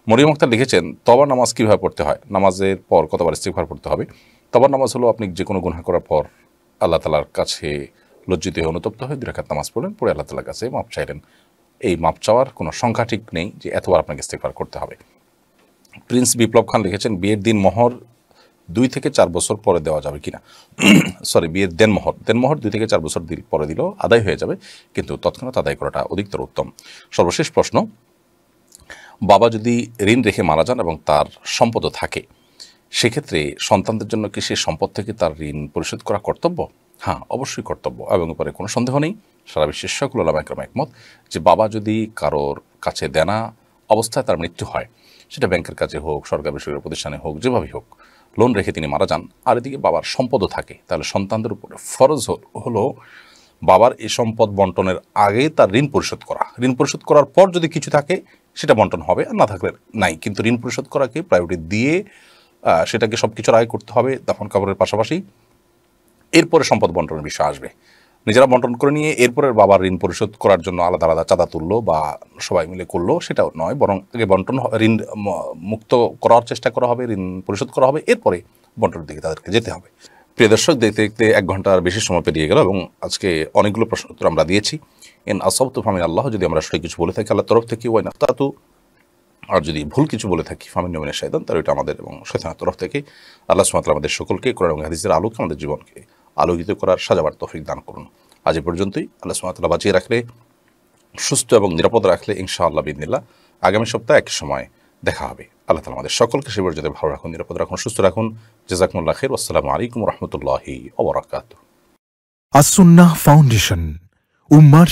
মরিয়ম আক্তার লিখেছেন, তওবার নামাজ কীভাবে পড়তে হয়? নামাজের পর কতবার ইস্তিগফার পড়তে হবে? তওবার নামাজ হলো আপনি যে কোনো গুনাহ করার পর আল্লাহ তাআলার কাছে লজ্জিত হয়ে অনুতপ্ত হয়ে 2 রাকাত নামাজ পড়লেন, পড়ে আল্লাহ তাআলার কাছে মাপ চাইলেন। এই মাপ চাওয়ার কোনো সংখ্যা ঠিক নেই যে এতবার আপনাকে ইস্তিগফার করতে হবে। প্রিন্স বিপ্লব খান লিখেছেন, বিয়ের দিন মোহর 2 থেকে 4 বছর পরে দেওয়া যাবে কিনা? সরি, বিয়ের দেনমোহর 2 থেকে 4 বছর পরে দিলেও আদায় হয়ে যাবে, কিন্তু তৎক্ষণাৎ আদায় করাটা অধিকতর উত্তম। সর্বশেষ প্রশ্ন, বাবা যদি ঋণ রেখে মারা যান এবং তার সম্পদও থাকে, সেক্ষেত্রে সন্তানদের জন্য কি সে সম্পদ থেকে তার ঋণ পরিশোধ করা কর্তব্য? হ্যাঁ, অবশ্যই কর্তব্য, এবং ব্যাপারে কোনো সন্দেহ নেই। সারা বিশ্বের সকল উলামা ইকরাম একমত যে বাবা যদি কারোর কাছে দেনা অবস্থায় তার মৃত্যু হয়, সেটা ব্যাংকের কাছে হোক, সরকারি বেসরকারি প্রতিষ্ঠানে হোক, যেভাবেই হোক, লোন রেখে তিনি মারা যান, আর এদিকে বাবার সম্পদও থাকে, তাহলে সন্তানদের উপরে ফরজ হলো বাবার এই সম্পদ বন্টনের আগে তার ঋণ পরিশোধ করা। ঋণ পরিশোধ করার পর যদি কিছু থাকে সেটা বন্টন হবে, আর না থাকলে নাই, কিন্তু ঋণ পরিশোধ করাকে প্রায়োরিটি দিয়ে সেটাকে সব কিছুর আগে করতে হবে দাফন কাপড়ের পাশাপাশি। এরপরে সম্পদ বন্টনের বিষয় আসবে, নিজেরা বন্টন করে নিয়ে এরপরে বাবার ঋণ পরিশোধ করার জন্য আলাদা আলাদা চাঁদা তুললো বা সবাই মিলে করলো, সেটাও নয়, বরং আগে বন্টন ঋণ মুক্ত করার চেষ্টা করা হবে, ঋণ পরিশোধ করা হবে, এরপরে বন্টনের দিকে তাদেরকে যেতে হবে। প্রিয় দর্শক, দেখতে দেখতে 1 ঘন্টার বেশি সময় পেরিয়ে গেল এবং আজকে অনেকগুলো প্রশ্ন উত্তর আমরা দিয়েছি। ইন আসাবতু ফামিন আল্লাহ, যদি আমরা সঠিক কিছু বলে থাকি আল্লাহর তরফ থেকে, ওয়াইন আখতাতু, আর যদি ভুল কিছু বলে থাকি ফামিন মিনাশ শাইতান, তাহলে এটা আমাদের এবং শয়তানের তরফ থেকে। আল্লাহ সুবহানাহু ওয়া তাআলা আমাদের সকলকে কোরআন এবং হাদিসের আলোকে আমাদের জীবনকে আলোকিত করার সাজাবার তৌফিক দান করুন। আজ এ পর্যন্তই। আল্লাহ সুবহানাহু ওয়া তাআলা বাঁচিয়ে রাখলে, সুস্থ এবং নিরাপদ রাখলে ইনশাআল্লাহ বিইذনিল্লাহ আগামী সপ্তাহে একই সময় দেখা হবে। আল্লাহ তাআলা আমাদের সকলকে সে পর্যন্ত ভালো রাখুন, নিরাপদ রাখুন, সুস্থ রাখুন। জাযাকুমুল্লাহ খাইর। আসসালামু আলাইকুম ওয়া রাহমাতুল্লাহি ওয়া বারাকাতুহু। আসুন্নাহ ফাউন্ডেশন, উম্মার